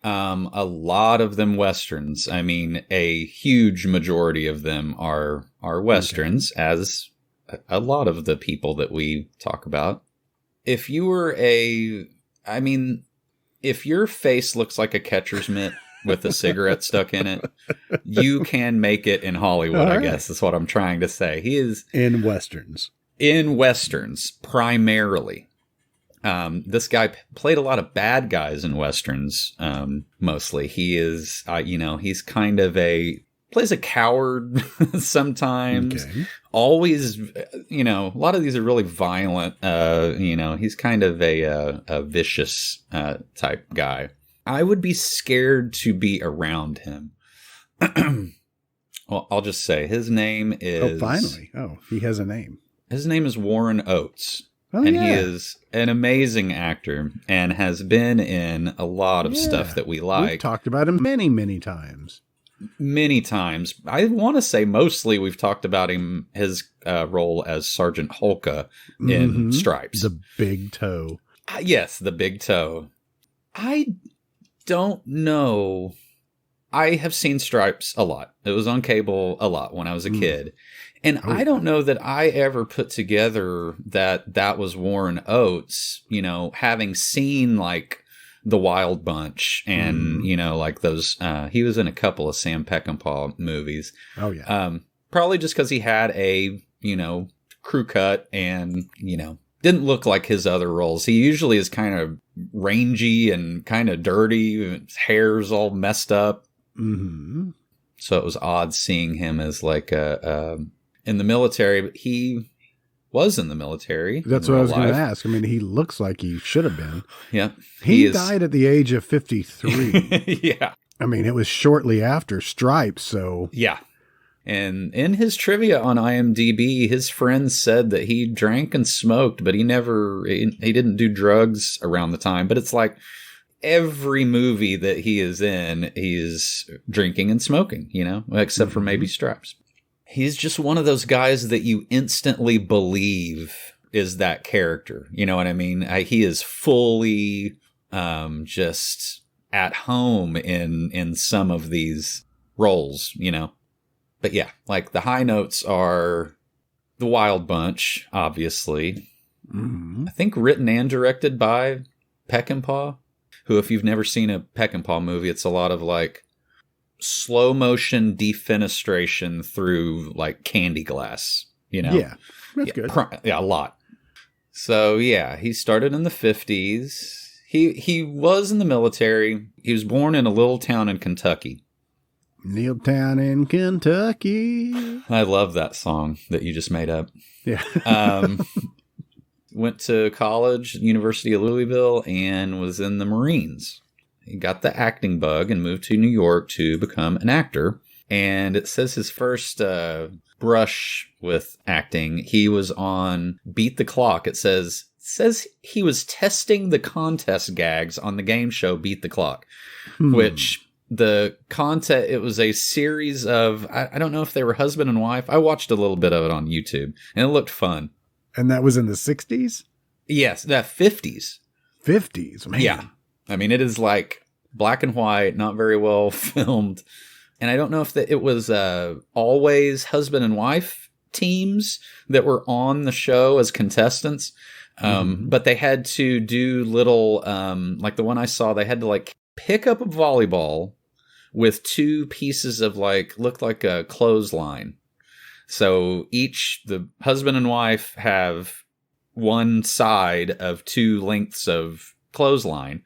A lot of them Westerns. I mean, a huge majority of them are Westerns, as a lot of the people that we talk about. If your face looks like a catcher's mitt with a cigarette stuck in it, you can make it in Hollywood, I guess is what I'm trying to say. He is in Westerns. In Westerns, primarily. This guy played a lot of bad guys in Westerns, mostly. He is, he's kind of plays a coward sometimes. Okay. Always, a lot of these are really violent. He's kind of a vicious type guy. I would be scared to be around him. Well, I'll just say his name is... Oh, finally. Oh, he has a name. His name is Warren Oates. Oh, and he is an amazing actor and has been in a lot of stuff that we like. We've talked about him many, many times. Many times. I want to say mostly we've talked about his role as Sergeant Holka in Stripes. The big toe. Yes, the big toe. I don't know. I have seen Stripes a lot. It was on cable a lot when I was a kid. And I don't know that I ever put together that was Warren Oates, having seen like The Wild Bunch and, like those, he was in a couple of Sam Peckinpah movies. Oh, yeah. Probably just because he had a, crew cut and, didn't look like his other roles. He usually is kind of rangy and kind of dirty. His hair's all messed up. Mm-hmm. So it was odd seeing him as like in the military, but he was in the military. That's what I was going to ask. I mean, he looks like he should have been. Yeah. He died at the age of 53. Yeah. I mean, it was shortly after Stripes, so. Yeah. And in his trivia on IMDb, his friends said that he drank and smoked, but he didn't do drugs around the time. But it's like every movie that he is in, he's drinking and smoking, except for maybe Stripes. He's just one of those guys that you instantly believe is that character. You know what I mean? He is fully just at home in some of these roles, But yeah, like the high notes are The Wild Bunch, obviously. Mm-hmm. I think written and directed by Peckinpah, who, if you've never seen a Peckinpah movie, it's a lot of like slow motion defenestration through like candy glass, Yeah, that's good. A lot. So yeah, he started in the 50s. He was in the military. He was born in a little town in Kentucky. Neiltown in Kentucky. I love that song that you just made up. Yeah. Went to college, University of Louisville, and was in the Marines. He got the acting bug and moved to New York to become an actor. And it says his first brush with acting, he was on Beat the Clock. It says he was testing the contest gags on the game show Beat the Clock, which the contest, it was a series of, I don't know if they were husband and wife. I watched a little bit of it on YouTube, and it looked fun. And that was in the 60s? Yes, the 50s. 50s, man. Yeah. I mean, it is like black and white, not very well filmed. And I don't know if it was always husband and wife teams that were on the show as contestants. But they had to do little, like the one I saw, they had to like pick up a volleyball with two pieces of looked like a clothesline. So the husband and wife have one side of two lengths of clothesline,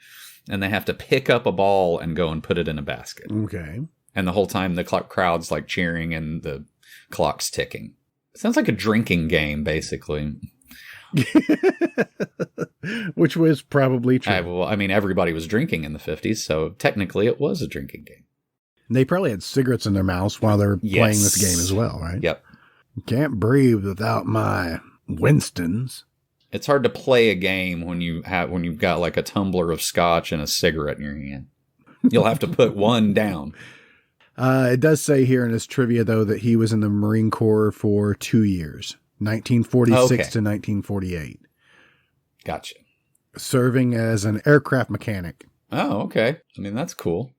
and they have to pick up a ball and go and put it in a basket. Okay. And the whole time the crowd's cheering and the clock's ticking. Sounds like a drinking game, basically. Which was probably true. Everybody was drinking in the 50s, so technically it was a drinking game. They probably had cigarettes in their mouths while they were playing this game as well, right? Yep. Can't breathe without my Winstons. It's hard to play a game when you've got a tumbler of scotch and a cigarette in your hand. You'll have to put one down. It does say here in his trivia, though, that he was in the Marine Corps for 2 years, 1946 to 1948. Gotcha. Serving as an aircraft mechanic. Oh, okay. That's cool.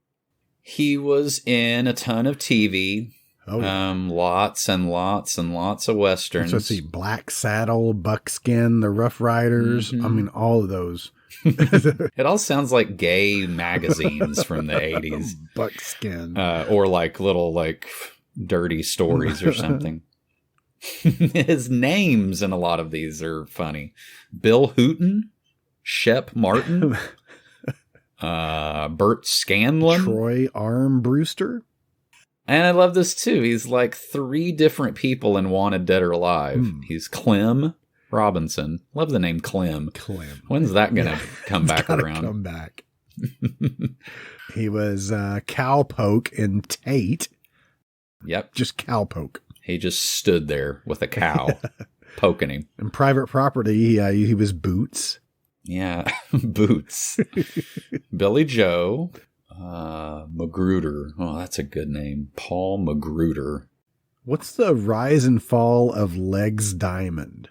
He was in a ton of TV. Oh, yeah. Lots and lots and lots of Westerns. So let's see, Black Saddle, Buckskin, The Rough Riders. Mm-hmm. All of those. It all sounds like gay magazines from the 80s. Buckskin. Or little dirty stories or something. His names in a lot of these are funny. Bill Hooton, Shep Martin, Bert Scanlon, Troy Armbruster. And I love this too. He's 3 different people in Wanted Dead or Alive. He's Clem Robinson. Love the name Clem. Clem. When's that going to come back around? Come back. He was Cowpoke in Tate. Yep. Just Cowpoke. He just stood there with a cow poking him. In Private Property, he was Boots. Yeah, Boots. Billy Joe. Magruder. Oh, that's a good name. Paul Magruder. What's the rise and fall of Legs Diamond?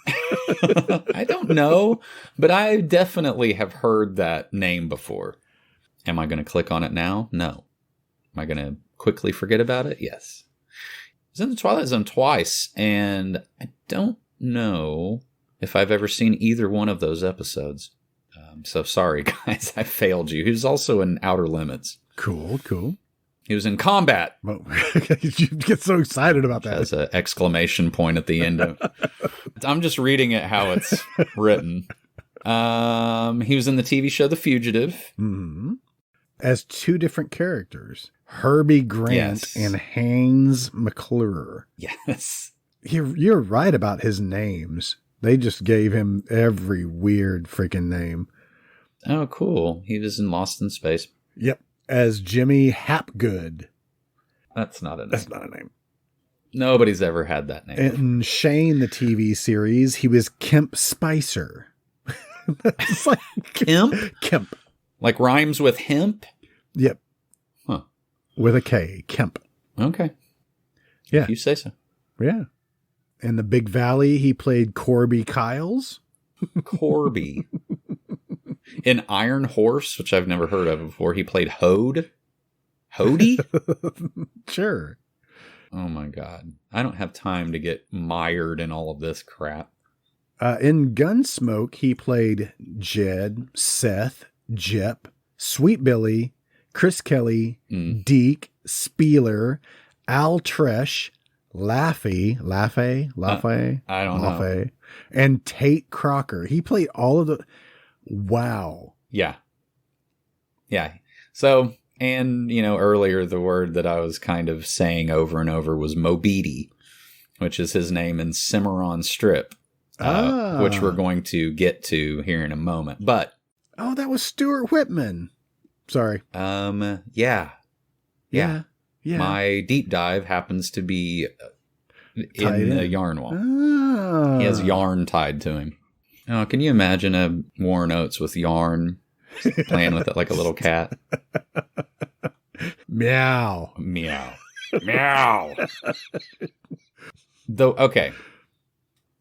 I don't know, but I definitely have heard that name before. Am I going to click on it now? No. Am I going to quickly forget about it? Yes. He's in the Twilight Zone twice, and I don't know if I've ever seen either one of those episodes. So sorry, guys, I failed you. He was also in Outer Limits. Cool. He was in Combat. Well, you get so excited about that. Has an exclamation point at the end of it. I'm just reading it how it's written. He was in the TV show The Fugitive. Mm-hmm. As 2 different characters. Herbie Grant and Haynes McClure. Yes. You're right about his names. They just gave him every weird freaking name. Oh, cool. He was in Lost in Space. Yep. As Jimmy Hapgood. That's not a name. That's not a name. Nobody's ever had that name. In Shane, the TV series, he was Kemp Spicer. It's like Kemp? Kemp. Like rhymes with hemp? Yep. Huh. With a K. Kemp. Okay. Yeah. If you say so. Yeah. In The Big Valley, he played Corby Kyles. Corby. In Iron Horse, which I've never heard of before, he played Hode. Hody? Sure. Oh my God. I don't have time to get mired in all of this crap. In Gunsmoke, he played Jed, Seth, Jep, Sweet Billy, Chris Kelly, Deke, Spieler, Al Tresh, Laffey, I don't know. And Tate Crocker. He played all of the... Wow. Yeah. So, and, earlier the word that I was kind of saying over and over was Mobeedi, which is his name in Cimarron Strip, which we're going to get to here in a moment. But... Oh, that was Stuart Whitman. Sorry. Yeah. My deep dive happens to be in the yarn wall. Oh. He has yarn tied to him. Oh, can you imagine a Warren Oates with yarn playing with it like a little cat? Meow. Though, okay.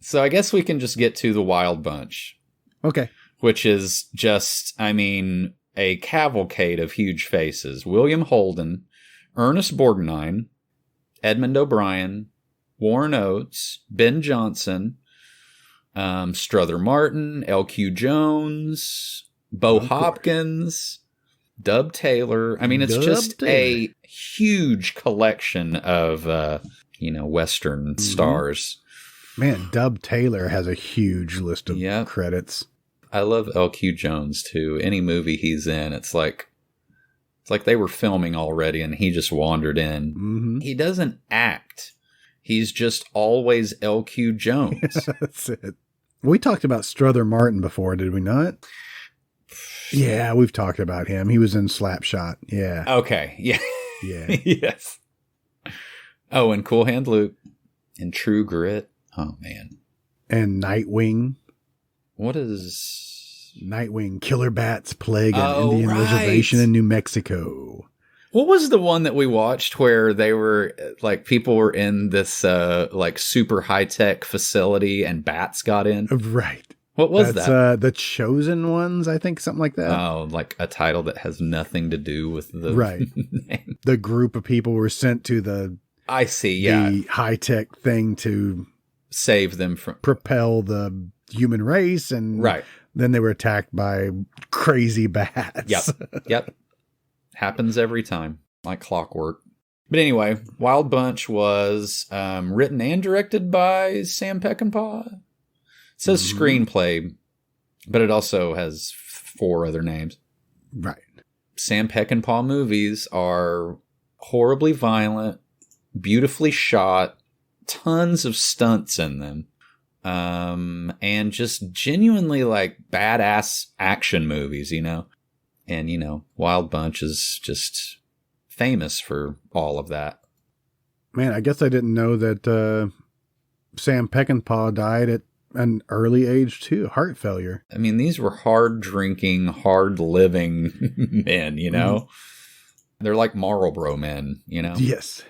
So I guess we can just get to the Wild Bunch. Okay. Which is just, a cavalcade of huge faces. William Holden, Ernest Borgnine, Edmund O'Brien, Warren Oates, Ben Johnson, Strother Martin, L.Q. Jones, Bo Hopkins, Dub Taylor. I mean, it's Dub just Taylor. a huge collection of, Western stars. Man, Dub Taylor has a huge list of credits. I love L.Q. Jones, too. Any movie he's in, it's like they were filming already and he just wandered in. Mm-hmm. He doesn't act. He's just always L.Q. Jones. That's it. We talked about Strother Martin before, did we not? Yeah, we've talked about him. He was in Slapshot. Yeah. Okay. Yeah. Yeah. Yes. Oh, and Cool Hand Luke and True Grit. Oh, man. And Nightwing. What is... Nightwing, Killer Bats Plague an Oh, Indian right. Reservation in New Mexico. What was the one that we watched where they were, people were in this, super high-tech facility and bats got in? Right. What was that? The Chosen Ones, I think, something like that. Oh, like a title that has nothing to do with the name. The group of people were sent to the I see, yeah. the high-tech thing to Save them from... propel the human race, and Right. then they were attacked by crazy bats. Yep. Happens every time, like clockwork. But anyway, Wild Bunch was written and directed by Sam Peckinpah. It says screenplay, but it also has 4 other names. Right. Sam Peckinpah movies are horribly violent, beautifully shot, tons of stunts in them, and just genuinely badass action movies, And, Wild Bunch is just famous for all of that. Man, I guess I didn't know that Sam Peckinpah died at an early age too. Heart failure. I mean, these were hard drinking, hard living men, They're like Marlboro men, Yes.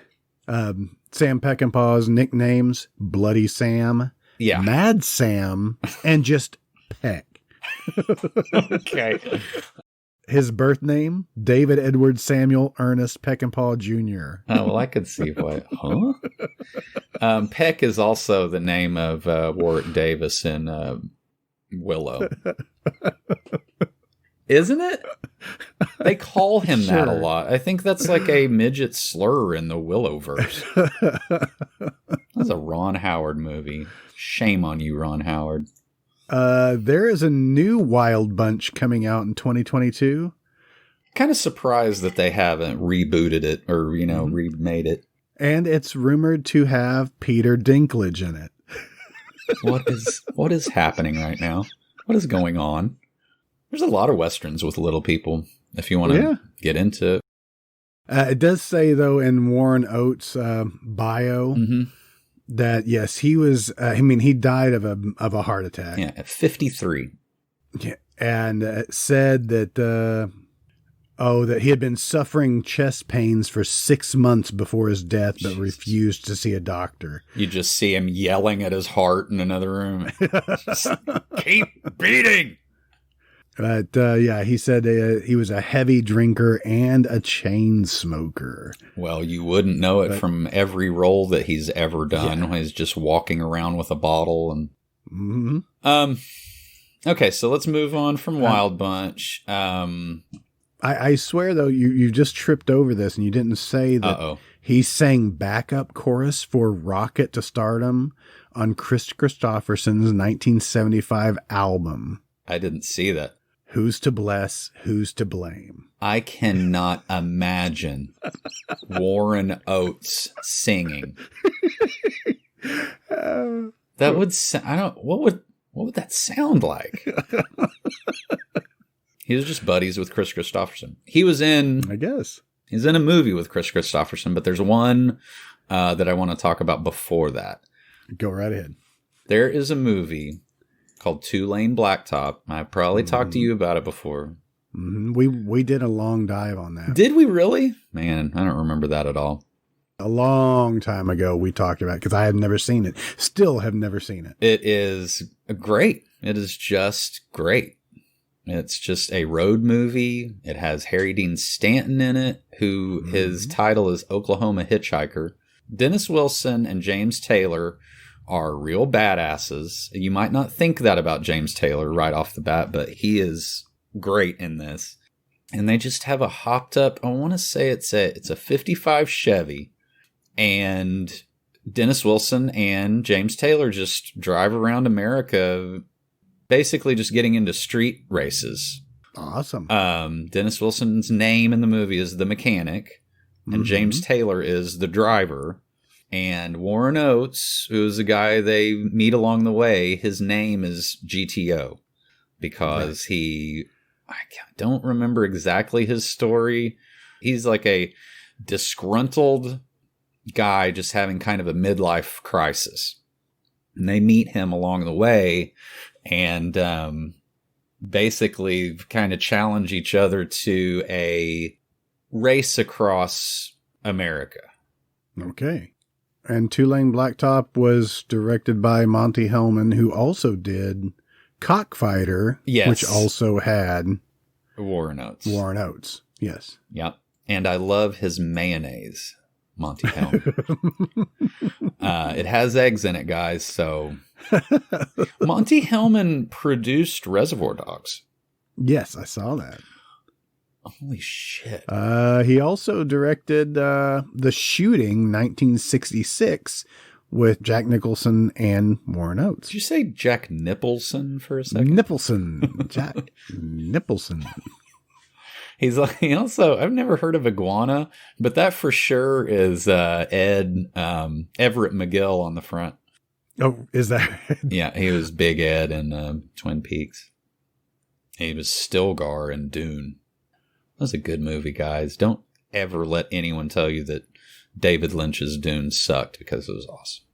Sam Peckinpah's nicknames, Bloody Sam, Yeah. Mad Sam, and just Peck. Okay. His birth name, David Edward Samuel Ernest Peckinpah Jr. Oh, well, I could see why. Huh? Peck is also the name of Warwick Davis in Willow. Isn't it? They call him that a lot. I think that's like a midget slur in the Willowverse. That's a Ron Howard movie. Shame on you, Ron Howard. There is a new Wild Bunch coming out in 2022. Kind of surprised that they haven't rebooted it or, remade it. And it's rumored to have Peter Dinklage in it. What is happening right now? What is going on? There's a lot of Westerns with little people, if you want to get into it. It does say, though, in Warren Oates' bio that, yes, he was, he died of a heart attack. Yeah, at 53. Yeah, and it said that, that he had been suffering chest pains for 6 months before his death, but refused to see a doctor. You just see him yelling at his heart in another room. Just keep beating! But, he said he was a heavy drinker and a chain smoker. Well, you wouldn't know it from every role that he's ever done. Yeah. He's just walking around with a bottle and... Okay, so let's move on from Wild Bunch. I swear, though, you just tripped over this and you didn't say that he sang backup chorus for Rocket to Stardom on Chris Christopherson's 1975 album. I didn't see that. Who's to bless, who's to blame? I cannot imagine Warren Oates singing. That would what would that sound like? He was just buddies with Chris Christopherson. He was in, I guess. He's in a movie with Chris Christopherson, but there's one that I want to talk about before that. Go right ahead. There is a movie called Two Lane Blacktop. I probably talked to you about it before. Mm-hmm. We did a long dive on that. Did we really? Man, I don't remember that at all. A long time ago we talked about it because I had never seen it. Still have never seen it. It is great. It is just great. It's just a road movie. It has Harry Dean Stanton in it, who his title is Oklahoma Hitchhiker. Dennis Wilson and James Taylor are real badasses. You might not think that about James Taylor right off the bat, but he is great in this. And they just have a hopped up, I want to say it's a 55 Chevy. And Dennis Wilson and James Taylor just drive around America, basically just getting into street races. Awesome. Dennis Wilson's name in the movie is the mechanic, and James Taylor is the driver. And Warren Oates, who's the guy they meet along the way, his name is GTO because I don't remember exactly his story. He's like a disgruntled guy just having kind of a midlife crisis. And they meet him along the way and basically kind of challenge each other to a race across America. Okay. And Two Lane Blacktop was directed by Monty Hellman, who also did Cockfighter, which also had Warren Oates. Yes. Yep. And I love his mayonnaise, Monty Hellman. It has eggs in it, guys. So Monty Hellman produced Reservoir Dogs. Yes, I saw that. Holy shit. He also directed The Shooting, 1966, with Jack Nicholson and Warren Oates. Did you say Jack Nicholson for a second? Jack Nicholson. He's like, he also, I've never heard of Iguana, but that for sure is Everett McGill on the front. Oh, is that? Yeah, he was Big Ed in Twin Peaks. He was Stilgar in Dune. That was a good movie, guys. Don't ever let anyone tell you that David Lynch's Dune sucked, because it was awesome.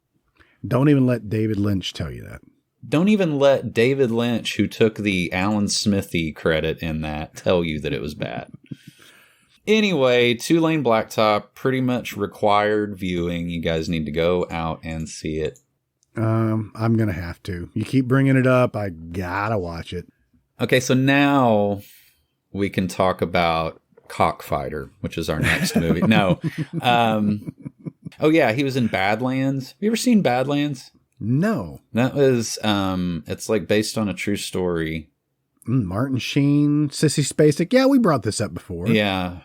Don't even let David Lynch tell you that. Don't even let David Lynch, who took the Alan Smithy credit in that, tell you that it was bad. Anyway, Two Lane Blacktop, pretty much required viewing. You guys need to go out and see it. I'm going to have to. You keep bringing it up. I got to watch it. Okay, so now we can talk about Cockfighter, which is our next movie. No. Oh, yeah, he was in Badlands. Have you ever seen Badlands? No. That was, it's like based on a true story. Martin Sheen, Sissy Spacek. Yeah, we brought this up before. Yeah.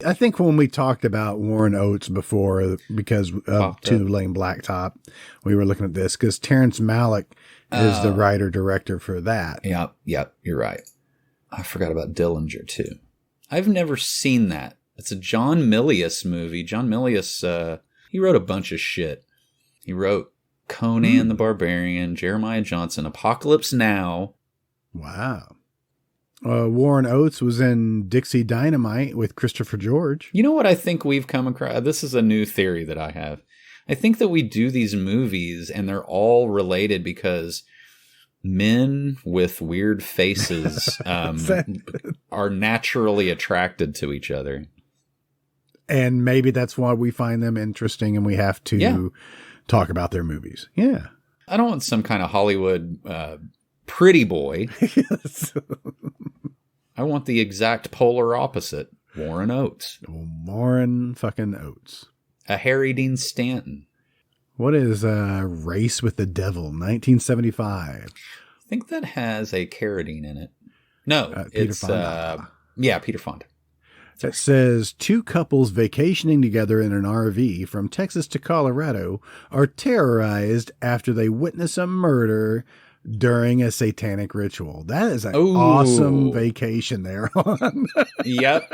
I think when we talked about Warren Oates before, because of Two Lane Blacktop, we were looking at this because Terrence Malick is the writer-director for that. Yep, you're right. I forgot about Dillinger, too. I've never seen that. It's a John Milius movie. John Milius, he wrote a bunch of shit. He wrote Conan the Barbarian, Jeremiah Johnson, Apocalypse Now. Wow. Warren Oates was in Dixie Dynamite with Christopher George. You know what I think we've come across? This is a new theory that I have. I think that we do these movies and they're all related because men with weird faces are naturally attracted to each other. And maybe that's why we find them interesting and we have to talk about their movies. Yeah. I don't want some kind of Hollywood pretty boy. Yes. I want the exact polar opposite. Warren Oates. Warren fucking Oates. A Harry Dean Stanton. What is Race with the Devil, 1975? I think that has a Carradine in it. No, Peter Fonda. Peter Fonda. It says, two couples vacationing together in an RV from Texas to Colorado are terrorized after they witness a murder during a satanic ritual. That is an awesome vacation they're on. Yep.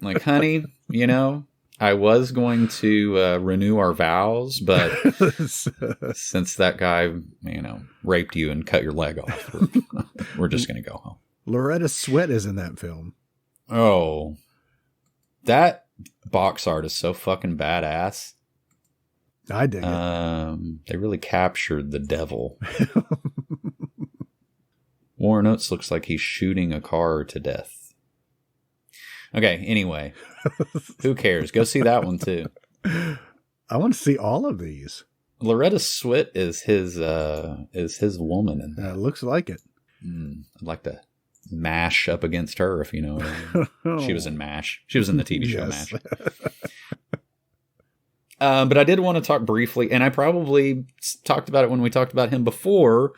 Like, honey, you know, I was going to renew our vows, but since that guy, you know, raped you and cut your leg off, we're just going to go home. Loretta Swett is in that film. Oh, that box art is so fucking badass. I dig it. They really captured the devil. Warren Oates looks like he's shooting a car to death. Okay, anyway. Who cares? Go see that one too. I want to see all of these. Loretta Swett is his woman in that. Looks like it. I'd like to mash up against her, if you know what I mean. She was in MASH. She was in the TV show MASH. But I did want to talk briefly, and I probably talked about it when we talked about him before.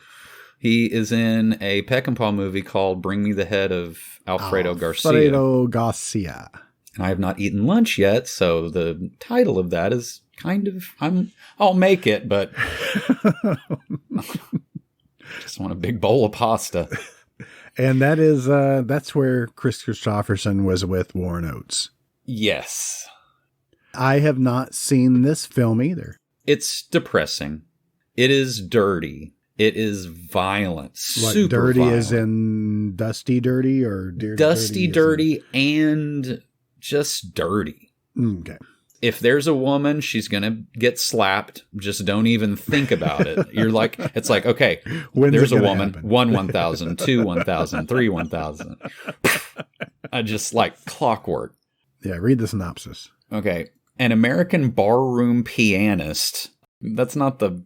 He is in a Peckinpah movie called Bring Me the Head of Alfredo Garcia. Alfredo Garcia. And I have not eaten lunch yet, so the title of that is kind of, I'll make it, but just want a big bowl of pasta. And that is, that's where Chris Christopherson was with Warren Oates. Yes. I have not seen this film either. It's depressing. It is dirty. It is violent. Like super dirty violent. as in dusty dirty or Dusty dirty and just dirty. Okay. If there's a woman, she's going to get slapped. Just don't even think about it. You're like, it's like, okay, there's a woman, happen? 1,000, 2, 1,000, 3, 1,000. Just like clockwork. Yeah, read the synopsis. Okay. An American barroom pianist. That's not the,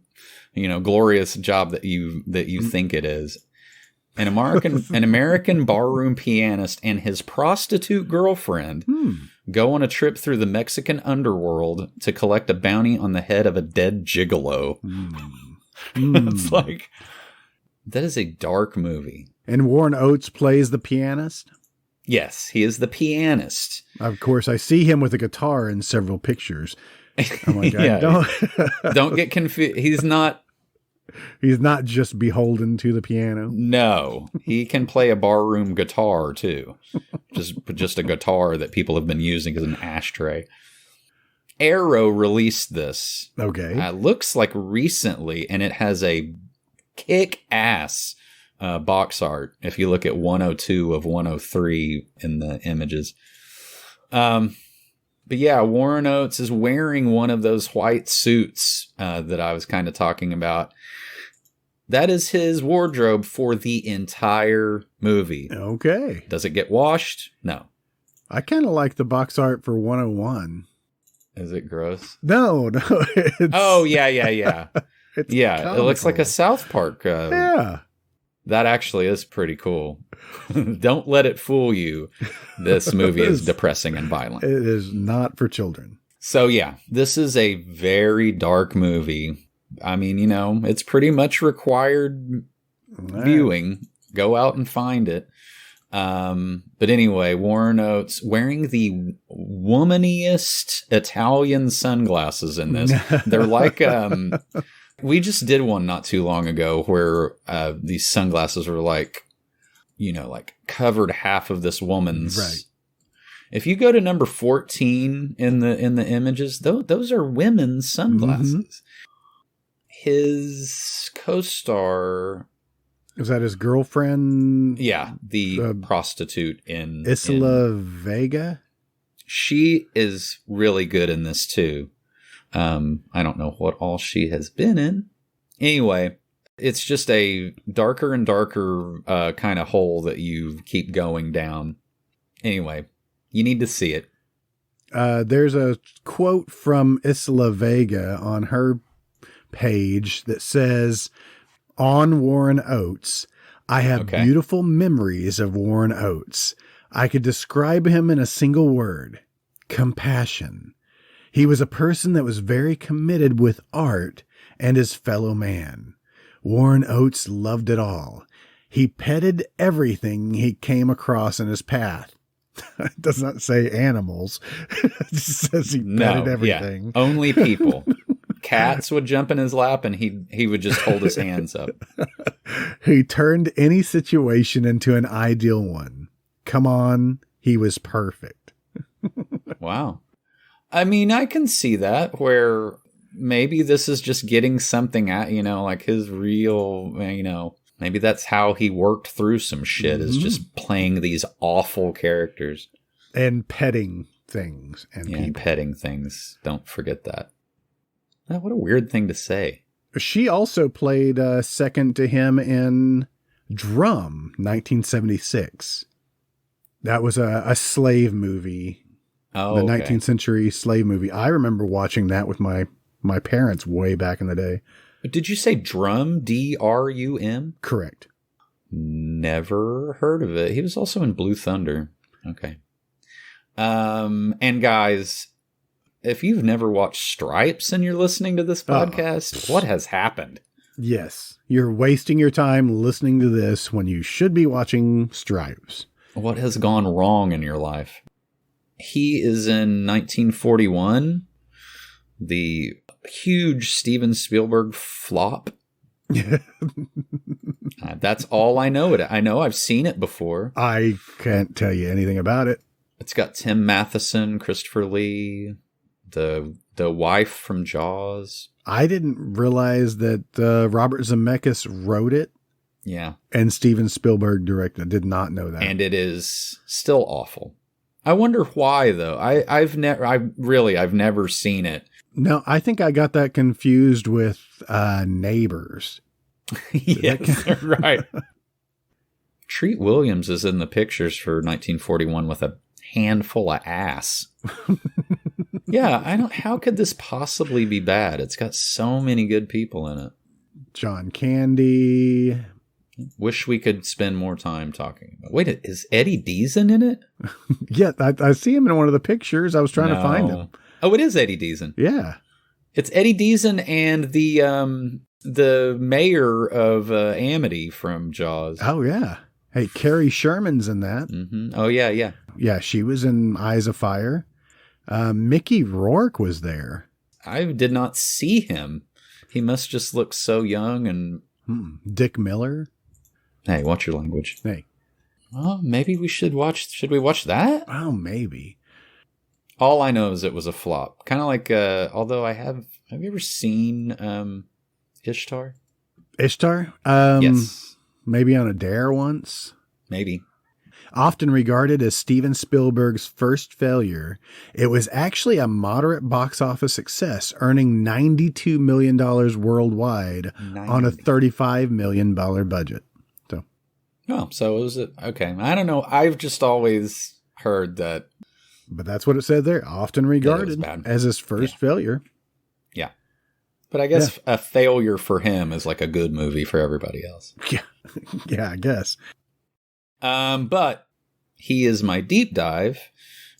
glorious job that you think it is. An American barroom pianist and his prostitute girlfriend go on a trip through the Mexican underworld to collect a bounty on the head of a dead gigolo. It's like, that is a dark movie. And Warren Oates plays the pianist? Yes, he is the pianist. Of course, I see him with a guitar in several pictures. I'm like, Yeah. Don't get confused. He's not just beholden to the piano. No, he can play a barroom guitar too. Just a guitar that people have been using as an ashtray. Arrow released this. Okay. Looks like recently, and it has a kick-ass box art. If you look at 102 of 103 in the images. But yeah, Warren Oates is wearing one of those white suits that I was kind of talking about. That is his wardrobe for the entire movie. Okay. Does it get washed? No. I kind of like the box art for 101. Is it gross? No. Oh, yeah. It's Yeah, comical. it looks like a South Park. Yeah. That actually is pretty cool. Don't let it fool you. This movie is depressing and violent. It is not for children. So yeah, this is a very dark movie. I mean, it's pretty much required viewing. Go out and find it. But anyway, Warren Oates wearing the womaniest Italian sunglasses in this. They're like, we just did one not too long ago where these sunglasses were like, like covered half of this woman's. Right. If you go to number 14 in the images, those are women's sunglasses. Mm-hmm. His co-star, is that his girlfriend? Yeah, the prostitute in Isla Vega. She is really good in this too. I don't know what all she has been in. Anyway, it's just a darker and darker kind of hole that you keep going down. Anyway, you need to see it. There's a quote from Isla Vega on her page that says, on Warren Oates, I have beautiful memories of Warren Oates. I could describe him in a single word: compassion. He was a person that was very committed with art and his fellow man. Warren Oates loved it all. He petted everything he came across in his path. It does not say animals. It just says he petted everything. Yeah, only people. Cats would jump in his lap and he would just hold his hands up. He turned any situation into an ideal one. Come on, he was perfect. Wow. I mean, I can see that where maybe this is just getting something at, like his real, maybe that's how he worked through some shit, is just playing these awful characters. And petting things and people. Petting things. Don't forget that. What a weird thing to say. She also played second to him in Drum, 1976. That was a slave movie. Oh, the 19th century slave movie. I remember watching that with my parents way back in the day. Did you say Drum? D-R-U-M? Correct. Never heard of it. He was also in Blue Thunder. Okay. And guys, if you've never watched Stripes and you're listening to this podcast, what has happened? Yes. You're wasting your time listening to this when you should be watching Stripes. What has gone wrong in your life? He is in 1941, the huge Steven Spielberg flop. That's all I know. I know I've seen it before. I can't tell you anything about it. It's got Tim Matheson, Christopher Lee, the wife from Jaws. I didn't realize that Robert Zemeckis wrote it. Yeah. And Steven Spielberg directed. Did not know that. And it is still awful. I wonder why, though. I've never seen it. No, I think I got that confused with Neighbors. Yes, right. Treat Williams is in the pictures for 1941 with a handful of ass. Yeah, how could this possibly be bad? It's got so many good people in it. John Candy. Wish we could spend more time talking about. Wait, is Eddie Deason in it? Yeah, I see him in one of the pictures. I was trying to find him. Oh, it is Eddie Deason. Yeah. It's Eddie Deason and the mayor of Amity from Jaws. Oh, yeah. Hey, Carrie Sherman's in that. Mm-hmm. Oh, yeah, yeah. Yeah, she was in Eyes of Fire. Mickey Rourke was there. I did not see him. He must just look so young. And Dick Miller. Hey, watch your language. Hey. Well, maybe we should watch. Should we watch that? Oh, maybe. All I know is it was a flop. Kind of like, although have you ever seen Ishtar? Ishtar? Yes. Maybe on a dare once. Maybe. Often regarded as Steven Spielberg's first failure, it was actually a moderate box office success, earning $92 million worldwide on a $35 million budget. So it was okay. I don't know. I've just always heard that. But that's what it said there. Often regarded as his first failure. Yeah. But I guess a failure for him is like a good movie for everybody else. Yeah. Yeah, I guess. But he is my deep dive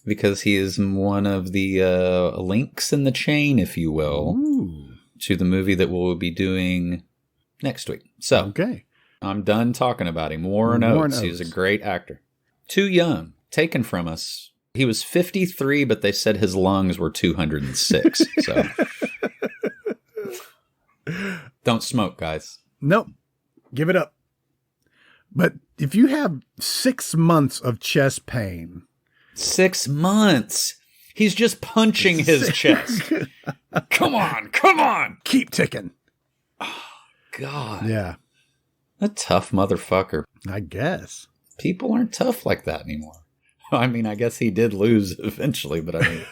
because he is one of the links in the chain, if you will, to the movie that we'll be doing next week. So, okay. I'm done talking about him. Warren Oates. He's a great actor. Too young. Taken from us. He was 53, but they said his lungs were 206. So don't smoke, guys. Nope. Give it up. But if you have 6 months of chest pain. 6 months. He's just punching his chest. Come on. Keep ticking. Oh, God. Yeah. A tough motherfucker. I guess. People aren't tough like that anymore. I mean, I guess he did lose eventually, but I mean.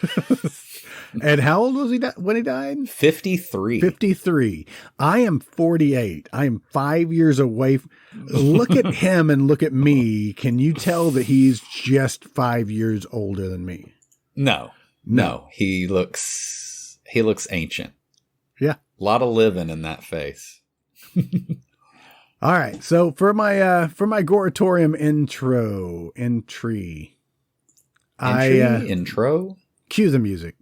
And how old was he when he died? 53. 53. I am 48. I am 5 years away. Look at him and look at me. Can you tell that he's just 5 years older than me? No. He looks ancient. Yeah. A lot of living in that face. All right. So for my Gore-a-torium intro. Intro? Cue the music.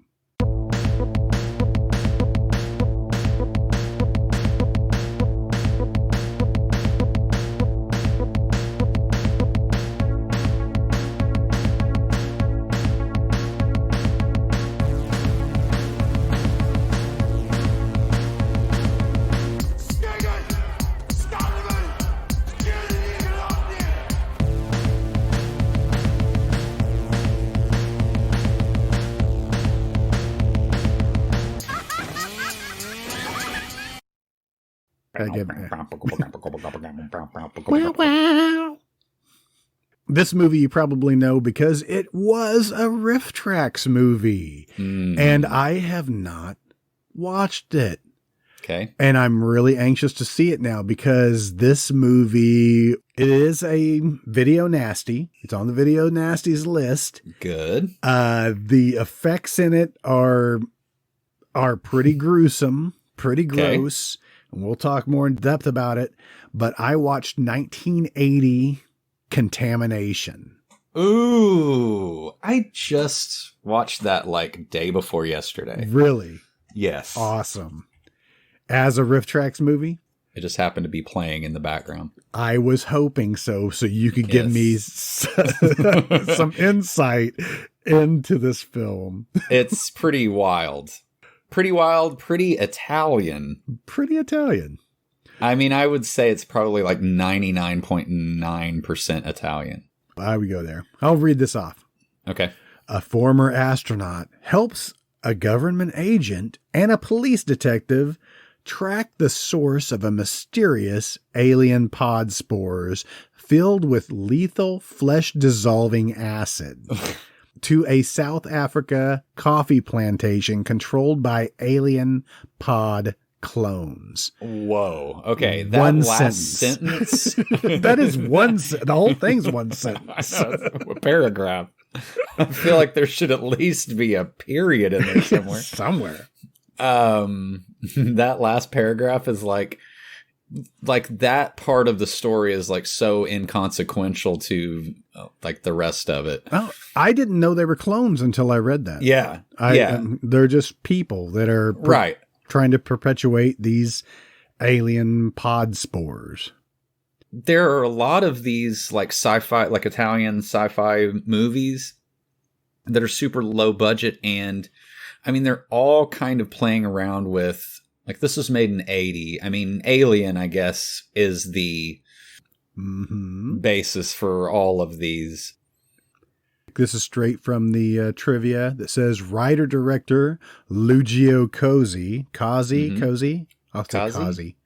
This movie you probably know because it was a rifftrax movie, and I have not watched it. Okay. And I'm really anxious to see it now because this movie, it is a video nasty. It's on the video nasties list. Good. The effects in it are pretty gruesome, pretty gross. And we'll talk more in depth about it. But I watched 1980 Contamination. Ooh, I just watched that like day before yesterday. Really? Yes. Awesome. As a rifftrax movie? It just happened to be playing in the background. I was hoping so you could give me some insight into this film. It's pretty wild. Pretty wild, pretty Italian. Pretty Italian. I mean, I would say it's probably like 99.9% Italian. I would go there. I'll read this off. Okay. A former astronaut helps a government agent and a police detective track the source of a mysterious alien pod spores filled with lethal flesh-dissolving acid to a South Africa coffee plantation controlled by alien pod clones. Whoa. Okay. That One last sentence. sentence. That is one the whole thing's one sentence. I know, it's a paragraph. I feel like there should at least be a period in there somewhere. That last paragraph is like that part of the story is like so inconsequential to like the rest of it. Oh, I didn't know they were clones until I read that. Yeah. They're just people that are right. Trying to perpetuate these alien pod spores. There are a lot of these like sci-fi, like Italian sci-fi movies that are super low budget. And I mean, they're all kind of playing around with, like, this was made in 80. I mean, Alien, I guess, is the basis for all of these. This is straight from the trivia that says writer-director Lucio Cosi. Cosi? I'll say Cosi.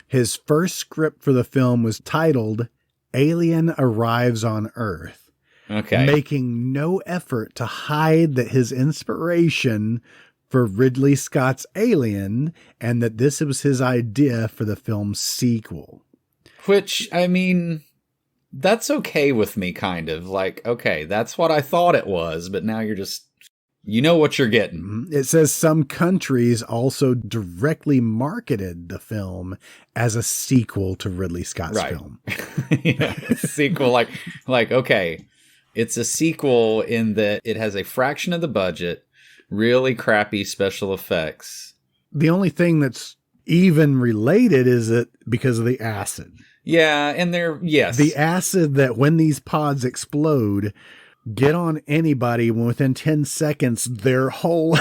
His first script for the film was titled Alien Arrives on Earth. Okay. Making no effort to hide that his inspiration for Ridley Scott's Alien and that this was his idea for the film's sequel. Which, I mean, that's okay with me, kind of. Like, okay, that's what I thought it was, but now you're just, you know what you're getting. It says some countries also directly marketed the film as a sequel to Ridley Scott's film. Yeah, sequel, like, okay, it's a sequel in that it has a fraction of the budget, really crappy special effects. The only thing that's even related is that because of the acid. Yeah, and the acid that when these pods explode, get on anybody within 10 seconds, their whole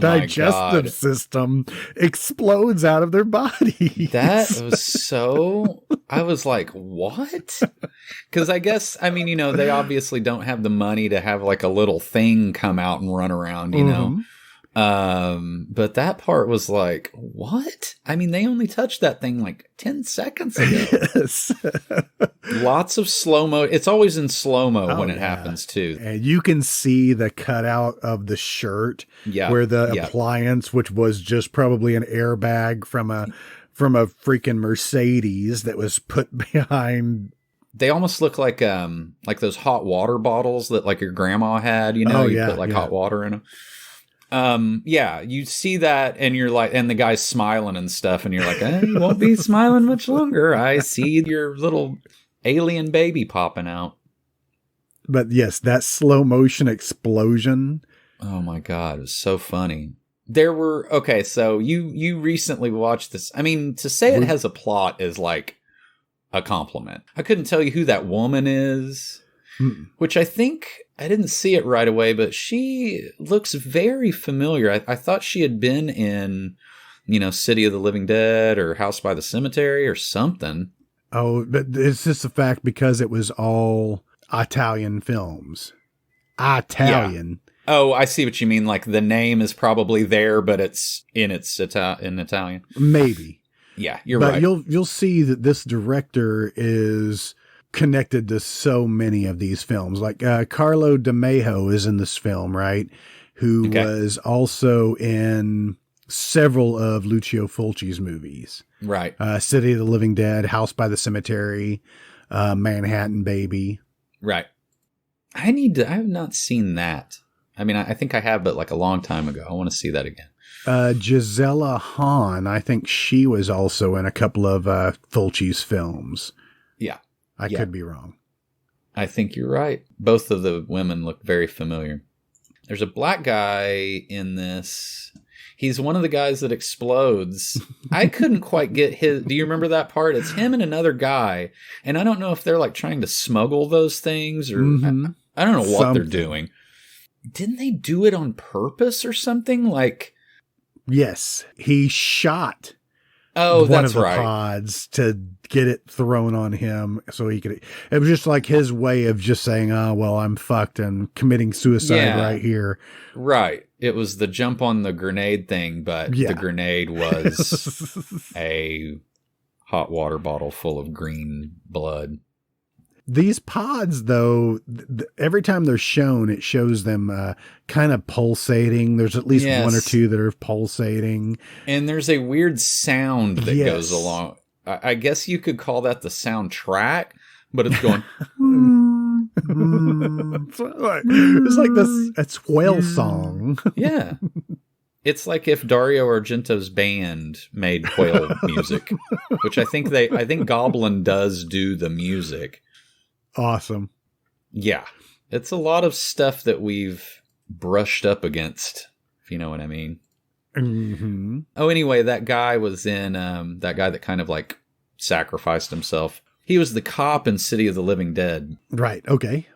digestive system explodes out of their body. That was so, I was like, what? Because I guess, I mean, you know, they obviously don't have the money to have like a little thing come out and run around, you know? But that part was like, what? I mean, they only touched that thing like 10 seconds ago. Yes. Lots of slow-mo. It's always in slow-mo when it happens too. And you can see the cutout of the shirt where the appliance, which was just probably an airbag from a freaking Mercedes that was put behind. They almost look like those hot water bottles that like your grandma had, you know, you put like hot water in them. You see that and you're like, and the guy's smiling and stuff and you're like, you won't be smiling much longer. I see your little alien baby popping out. But yes, that slow motion explosion. Oh my God. It was so funny. So you recently watched this. I mean, to say it has a plot is like a compliment. I couldn't tell you who that woman is, which I think I didn't see it right away, but she looks very familiar. I thought she had been in, City of the Living Dead or House by the Cemetery or something. Oh, but it's just the fact because it was all Italian films. Italian. Yeah. Oh, I see what you mean. Like the name is probably there, but it's in Italian. Maybe. Yeah, you're right. But you'll see that this director is connected to so many of these films. Like Carlo DeMeo is in this film, right? Who was also in several of Lucio Fulci's movies. Right. City of the Living Dead, House by the Cemetery, Manhattan Baby. Right. I have not seen that. I mean, I think I have, but like a long time ago. I want to see that again. Gisela Hahn, I think she was also in a couple of Fulci's films. Yeah. I could be wrong. I think you're right. Both of the women look very familiar. There's a black guy in this. He's one of the guys that explodes. I couldn't quite get his... Do you remember that part? It's him and another guy. And I don't know if they're like trying to smuggle those things or... I don't know what they're doing. Didn't they do it on purpose or something? Like... Yes. He shot one of the pods to get it thrown on him so he could... It was just like his way of just saying, oh, well, I'm fucked and committing suicide right here. Right. It was the jump on the grenade thing, but the grenade was a hot water bottle full of green blood. These pods, though, every time they're shown, it shows them kind of pulsating. There's at least one or two that are pulsating. And there's a weird sound that goes along. I guess you could call that the soundtrack, but it's going... It's like this whale song. Yeah. It's like if Dario Argento's band made whale music, which I think Goblin does do the music. Awesome. Yeah. It's a lot of stuff that we've brushed up against, if you know what I mean. Mm-hmm. Oh, anyway, that guy was in, that guy that kind of like sacrificed himself. He was the cop in City of the Living Dead. Right. Okay.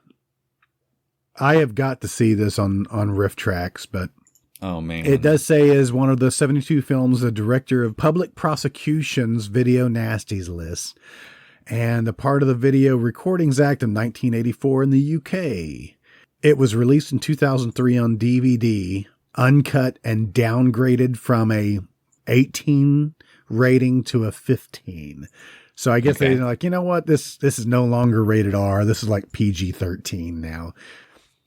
I have got to see this on rifftrax, but oh man, it does say is one of the 72 films the director of public prosecution's video nasties list, and a part of the Video Recordings Act of 1984 in the UK. It was released in 2003 on DVD, uncut and downgraded from a 18 rating to a 15. So I guess they're like, you know what? This is no longer rated R. This is like PG-13 now.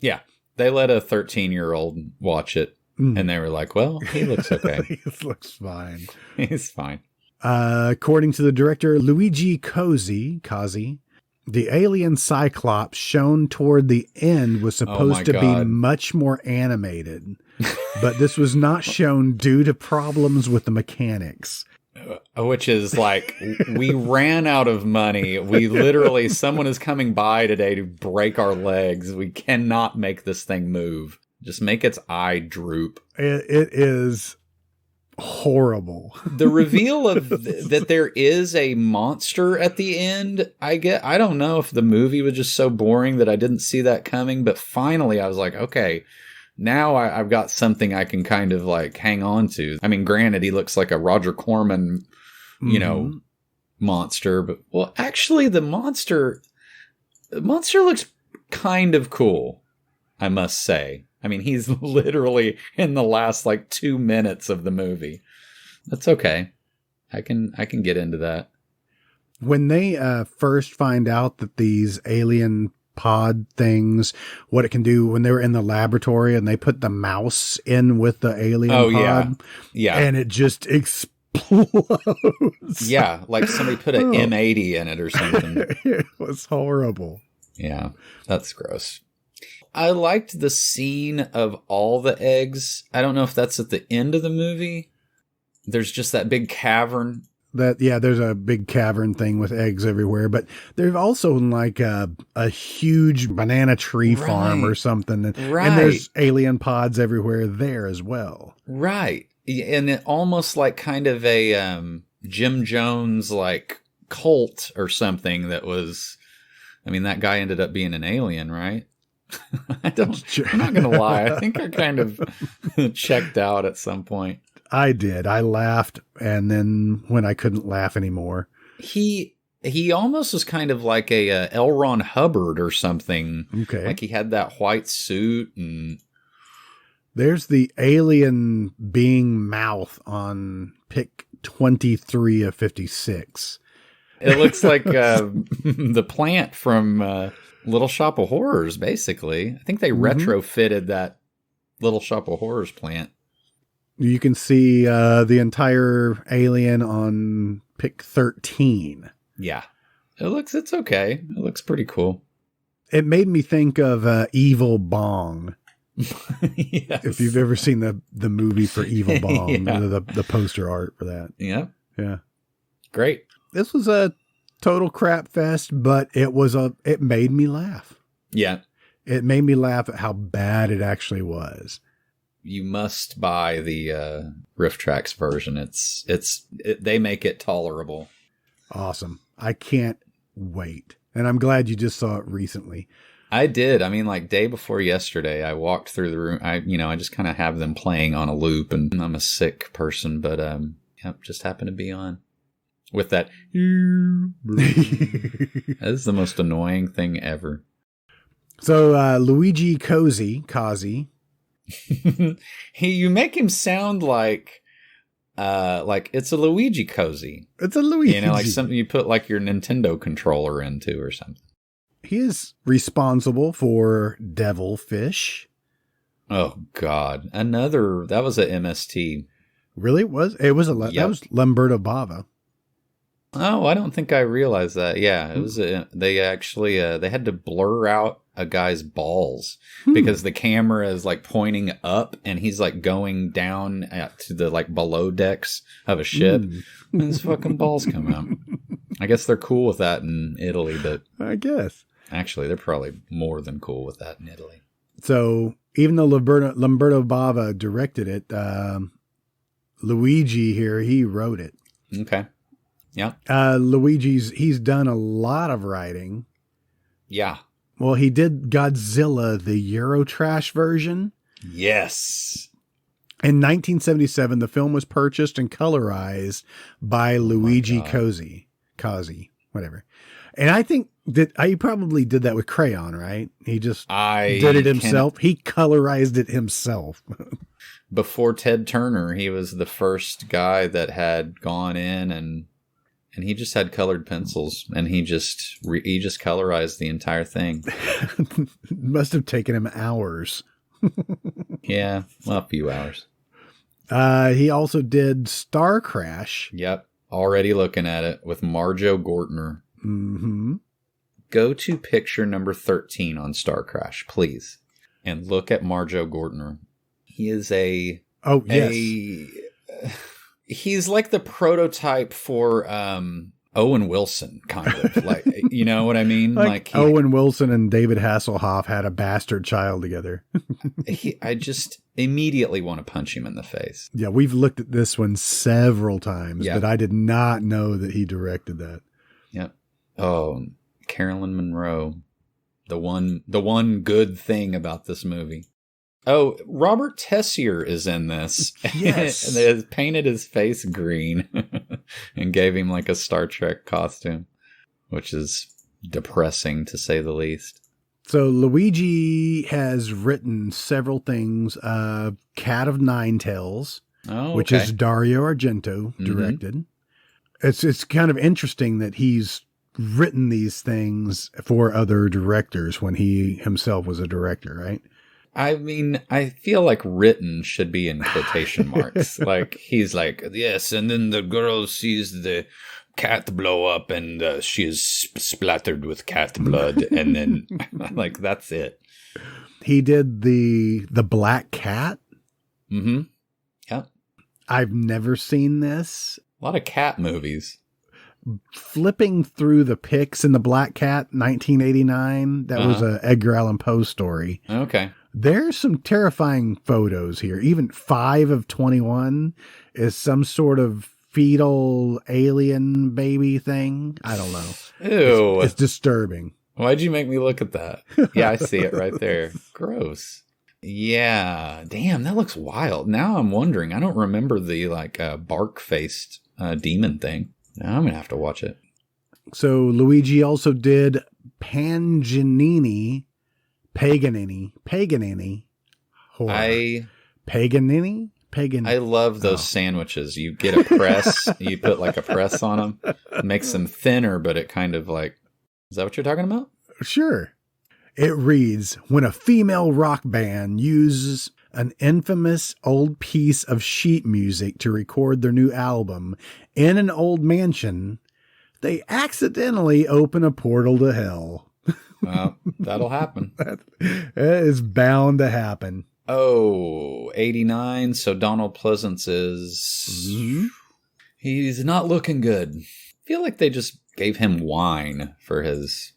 Yeah. They let a 13-year-old watch it, and they were like, well, he looks okay. He looks fine. He's fine. According to the director, Luigi Cozzi, the alien Cyclops shown toward the end was supposed to be much more animated, but this was not shown due to problems with the mechanics. Which is like, we ran out of money. We literally, someone is coming by today to break our legs. We cannot make this thing move. Just make its eye droop. It is horrible. The reveal of that there is a monster at the end, I don't know if the movie was just so boring that I didn't see that coming, but finally I was like, okay, now I've got something I can kind of like hang on to. I mean, granted, he looks like a Roger Corman, you know, monster, but well, actually the monster looks kind of cool, I must say. I mean, he's literally in the last like 2 minutes of the movie. That's okay. I can get into that. When they first find out that these alien pod things, what it can do, when they were in the laboratory and they put the mouse in with the alien pod, yeah, and it just explodes. Yeah, like somebody put an M80 in it or something. It was horrible. Yeah, that's gross. I liked the scene of all the eggs. I don't know if that's at the end of the movie. There's just that big cavern. There's a big cavern thing with eggs everywhere, but there's also like a huge banana tree farm or something. Right. And there's alien pods everywhere there as well. Right. And it almost like kind of a Jim Jones like cult or something that was, I mean, that guy ended up being an alien, right? I'm not going to lie. I think I kind of checked out at some point. I did. I laughed, and then when I couldn't laugh anymore. He almost was kind of like a L. Ron Hubbard or something. Okay. Like he had that white suit and... There's the alien being mouth on pic 23 of 56. It looks like the plant from Little Shop of Horrors, basically. I think they retrofitted that Little Shop of Horrors plant. You can see the entire alien on pic 13. Yeah. It's okay. It looks pretty cool. It made me think of Evil Bong. Yes. If you've ever seen the movie for Evil Bong, the poster art for that. Yeah. Yeah. Great. This was a total crap fest, but it made me laugh. Yeah. It made me laugh at how bad it actually was. you must buy the rifftrax version. They make it tolerable. Awesome. I can't wait. And I'm glad you just saw it recently. I did. I mean, like day before yesterday, I walked through the room. I just kind of have them playing on a loop, and I'm a sick person, but just happened to be on with that. That is the most annoying thing ever. So Luigi Cozzi. You make him sound like it's a Luigi cozy. It's a Luigi. Like something you put like your Nintendo controller into or something. He is responsible for Devilfish. Oh God. That was a MST. Really? That was Lamberto Bava. Oh, I don't think I realized that. Yeah, it was they actually they had to blur out a guy's balls because the camera is like pointing up and he's like going down to the like below decks of a ship and his fucking balls come out. I guess they're cool with that in Italy, but I guess actually they're probably more than cool with that in Italy. So even though Lamberto Bava directed it, Luigi here, he wrote it. Okay. Yeah. He's done a lot of writing. Yeah. Well, he did Godzilla, the Eurotrash version. Yes. In 1977, the film was purchased and colorized by Luigi Cozzi, whatever. And I think that he probably did that with crayon, right? He just did it himself. He colorized it himself. Before Ted Turner, he was the first guy that had gone in and he just had colored pencils, and he just colorized the entire thing. Must have taken him hours. Yeah, well, a few hours. He also did Star Crash. Yep, already looking at it with Marjoe Gortner. Mm-hmm. Go to picture number 13 on Star Crash, please, and look at Marjoe Gortner. He is he's like the prototype for Owen Wilson, kind of. Like, you know what I mean? Like Owen Wilson and David Hasselhoff had a bastard child together. I just immediately want to punch him in the face. Yeah, we've looked at this one several times, but I did not know that he directed that. Yep. Oh, Carolyn Monroe. The one good thing about this movie. Oh, Robert Tessier is in this. Yes. They painted his face green and gave him like a Star Trek costume, which is depressing to say the least. So Luigi has written several things. Cat of Nine Tails, which is Dario Argento directed. It's kind of interesting that he's written these things for other directors when he himself was a director, right? I mean, I feel like written should be in quotation marks. Like, he's like, yes, and then the girl sees the cat blow up and she is splattered with cat blood. And then, like, that's it. He did the Black Cat. Mm-hmm. Yep. I've never seen this. A lot of cat movies. Flipping through the pics in the Black Cat, 1989. That was a Edgar Allan Poe story. Okay. There's some terrifying photos here. Even 5 of 21 is some sort of fetal alien baby thing. I don't know. Ew. It's disturbing. Why'd you make me look at that? Yeah, I see it right there. Gross. Yeah. Damn, that looks wild. Now I'm wondering. I don't remember the bark-faced demon thing. Now I'm going to have to watch it. So Luigi also did Paganini. Horror. Paganini? I love those sandwiches. You get a press, you put like a press on them. It makes them thinner, but it kind of like, is that what you're talking about? Sure. It reads, when a female rock band uses an infamous old piece of sheet music to record their new album in an old mansion, they accidentally open a portal to hell. Well, that'll happen. That is bound to happen. Oh, 89. So Donald Pleasance is... He's not looking good. I feel like they just gave him wine for his...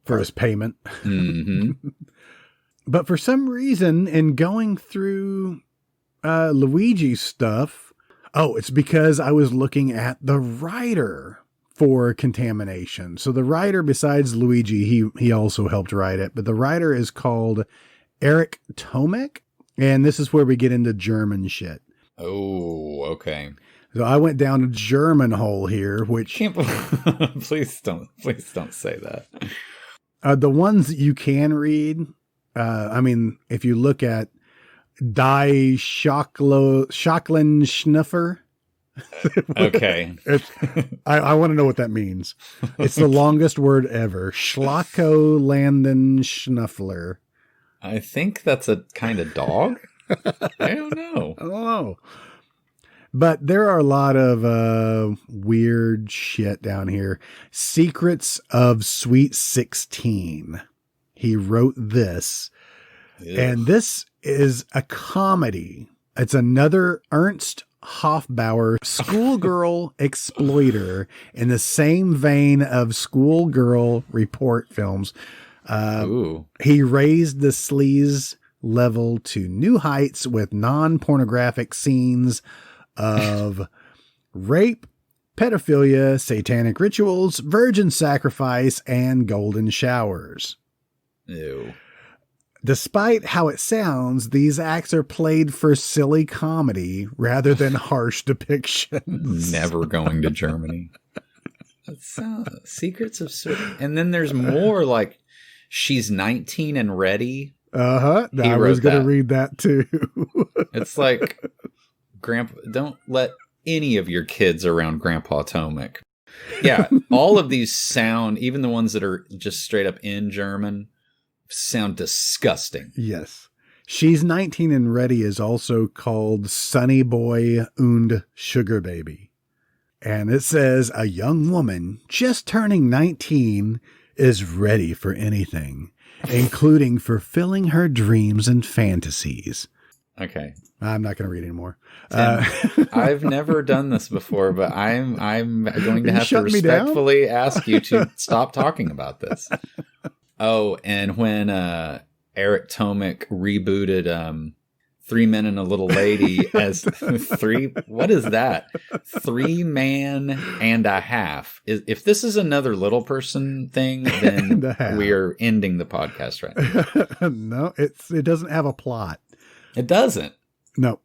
For his payment. Mm-hmm. But for some reason, in going through Luigi stuff. Oh, it's because I was looking at the writer for Contamination. So the writer, besides Luigi, he also helped write it, but the writer is called Eric Tomek, and this is where we get into German shit. Oh, okay. So I went down a German hole here, which please don't say that. The ones that you can read, I mean, if you look at Die Schocklenschnuffer. Okay. I want to know what that means. It's the longest word ever. Schlackolandenschnuffler. I think that's a kind of dog. I don't know. But there are a lot of weird shit down here. Secrets of Sweet 16. He wrote this. Ew. And this is a comedy. It's another Ernst Hofbauer schoolgirl exploiter in the same vein of schoolgirl report films. He raised the sleaze level to new heights with non-pornographic scenes of rape, pedophilia, satanic rituals, virgin sacrifice, and golden showers. Ew. Despite how it sounds, these acts are played for silly comedy rather than harsh depictions. Never going to Germany. Secrets of Certain. And then there's more like She's 19 and Ready. I was going to read that too. It's like, Grandpa, don't let any of your kids around Grandpa Tomek. Yeah, all of these sound, even the ones that are just straight up in German, sound disgusting. Yes. She's 19 and Ready is also called Sunny Boy und Sugar Baby. And it says a young woman just turning 19 is ready for anything, including fulfilling her dreams and fantasies. Okay. I'm not going to read anymore. I've never done this before, but I'm going to have to respectfully ask you to stop talking about this. Oh, and when Eric Tomek rebooted 3 Men and a Little Lady as what is that? 3 Man and a Half. If this is another little person thing, then we are ending the podcast right now. No, it doesn't have a plot. It doesn't. No.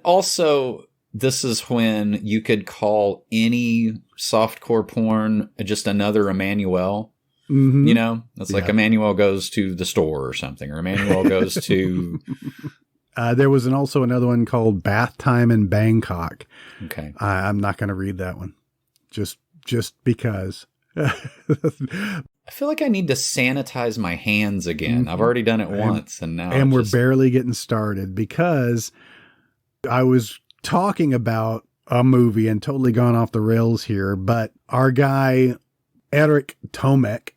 Also, this is when you could call any softcore porn just another Emmanuel. Mm-hmm. You know, it's like Emmanuel goes to the store or something, or Emmanuel goes to. There was also another one called Bath Time in Bangkok. Okay, I'm not going to read that one, just because. I feel like I need to sanitize my hands again. I've already done it once, and now we're barely getting started because I was talking about a movie and totally gone off the rails here. But our guy Eric Tomek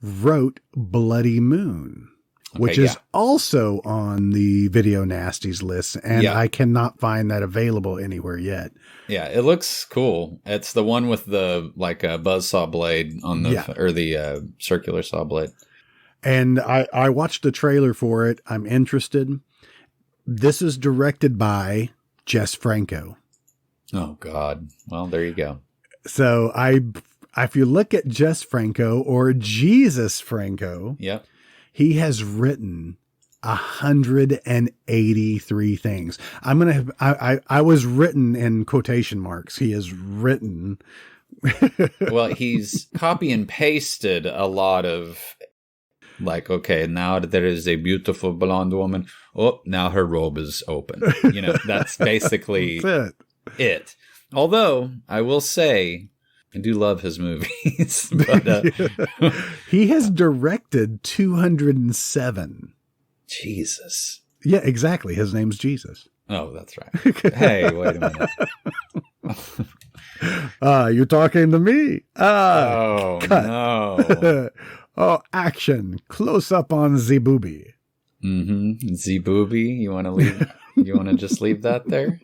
wrote Bloody Moon, which is also on the Video Nasties list, and I cannot find that available anywhere yet. Yeah, it looks cool. It's the one with the buzzsaw blade on the or the circular saw blade. And I watched the trailer for it. I'm interested. This is directed by Jess Franco. Oh God! Well, there you go. So if you look at Jess Franco or Jesus Franco, he has written 183 things. I was written in quotation marks. He has written. Well, he's copy and pasted a lot of okay, now that there is a beautiful blonde woman. Oh, now her robe is open. You know, that's basically it. Although I will say, I do love his movies. But, he has directed 207. Jesus. Yeah, exactly. His name's Jesus. Oh, that's right. Hey, wait a minute. You're talking to me. Oh, cut. No. Oh, action. Close up on Zebubi. Mm-hmm. Zebubi. You want to leave? You want to just leave that there?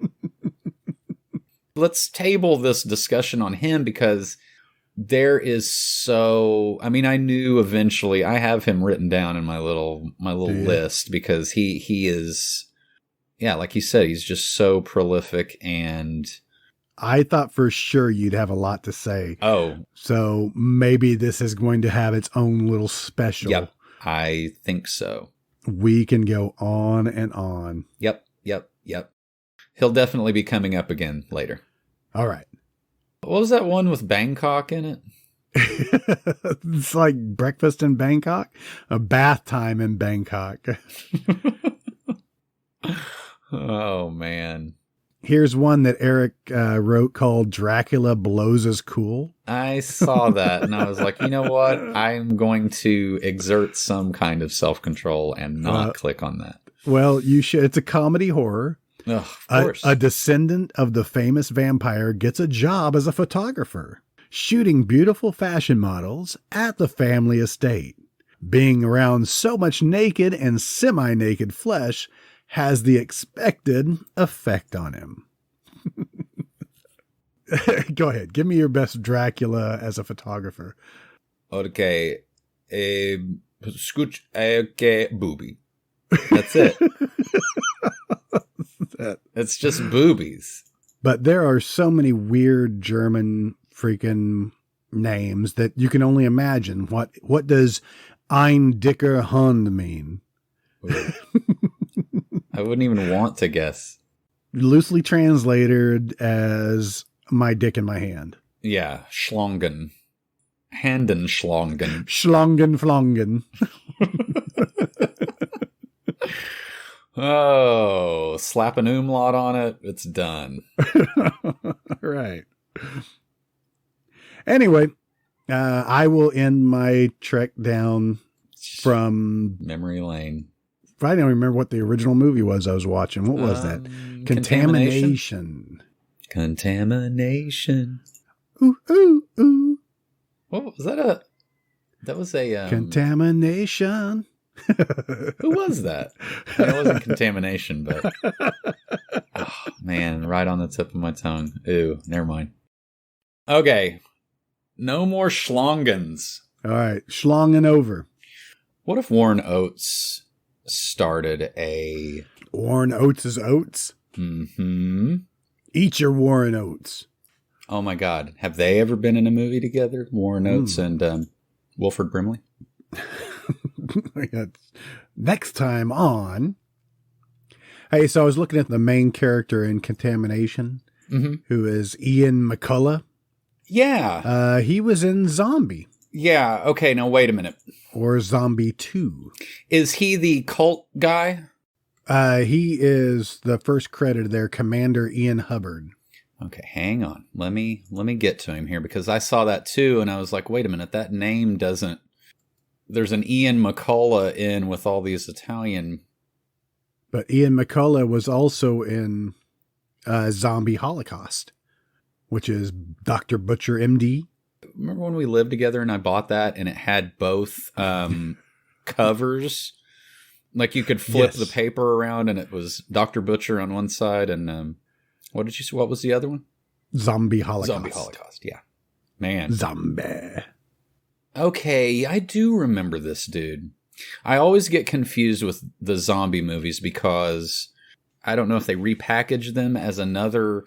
Let's table this discussion on him because there is I knew eventually. I have him written down in my little list because he is yeah, like you said, he's just so prolific and... I thought for sure you'd have a lot to say. Oh. So maybe this is going to have its own little special. Yep, I think so. We can go on and on. Yep. He'll definitely be coming up again later. All right. What was that one with Bangkok in it? It's like breakfast in Bangkok, a bath time in Bangkok. Oh, man. Here's one that Eric wrote called Dracula Blows His Cool. I saw that and I was like, you know what? I'm going to exert some kind of self-control and not click on that. Well, you should. It's a comedy horror. Ugh, of course. A descendant of the famous vampire gets a job as a photographer, shooting beautiful fashion models at the family estate. Being around so much naked and semi-naked flesh has the expected effect on him. Go ahead. Give me your best Dracula as a photographer. Okay. Okay, booby. That's it. It's just boobies. But there are so many weird German freaking names that you can only imagine. What does ein dicker Hund mean? I wouldn't even want to guess. Loosely translated as my dick in my hand. Yeah, Schlongen. Handenschlongen. Schlongen. Oh, slap an umlaut on it. It's done. Right. Anyway, I will end my trek down from memory lane. I don't remember what the original movie was I was watching. What was that? Contamination. Ooh, ooh, ooh. What was that? That was a Contamination. Who was that? I mean, it wasn't Contamination, but oh, man, right on the tip of my tongue. Ew, never mind. Okay, no more Schlongens. All right, schlonging over. What if Warren Oates started a... Warren Oates' Oats? Mm-hmm. Eat your Warren Oates. Oh my God. Have they ever been in a movie together? Warren Oates and Wilford Brimley? Next time on... Hey, so I was looking at the main character in Contamination, who is Ian McCullough. Yeah. He was in Zombie. Yeah. Okay, now wait a minute. Or Zombie 2. Is he the cult guy? He is the first credited there, Commander Ian Hubbard. Okay, hang on. Let me get to him here because I saw that too and I was like, wait a minute, that name doesn't... There's an Ian McCullough in with all these Italian... But Ian McCullough was also in Zombie Holocaust, which is Dr. Butcher, MD. Remember when we lived together and I bought that and it had both covers? Like you could flip the paper around and it was Dr. Butcher on one side and what did you say? What was the other one? Zombie Holocaust. Zombie Holocaust, yeah. Man. Zombie. Okay, I do remember this dude. I always get confused with the zombie movies because I don't know if they repackage them as another...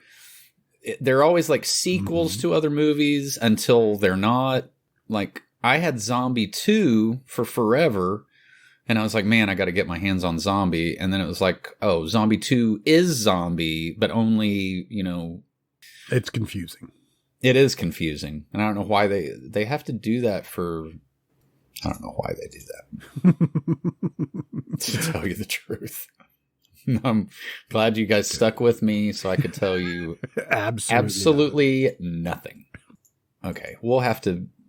They're always like sequels to other movies until they're not. Like, I had Zombie 2 for forever, and I was like, man, I got to get my hands on Zombie. And then it was like, oh, Zombie 2 is Zombie, but only, It's confusing. It is confusing. And I don't know why they have to do that for... I don't know why they do that. To tell you the truth. I'm glad you guys stuck with me so I could tell you absolutely nothing. Okay,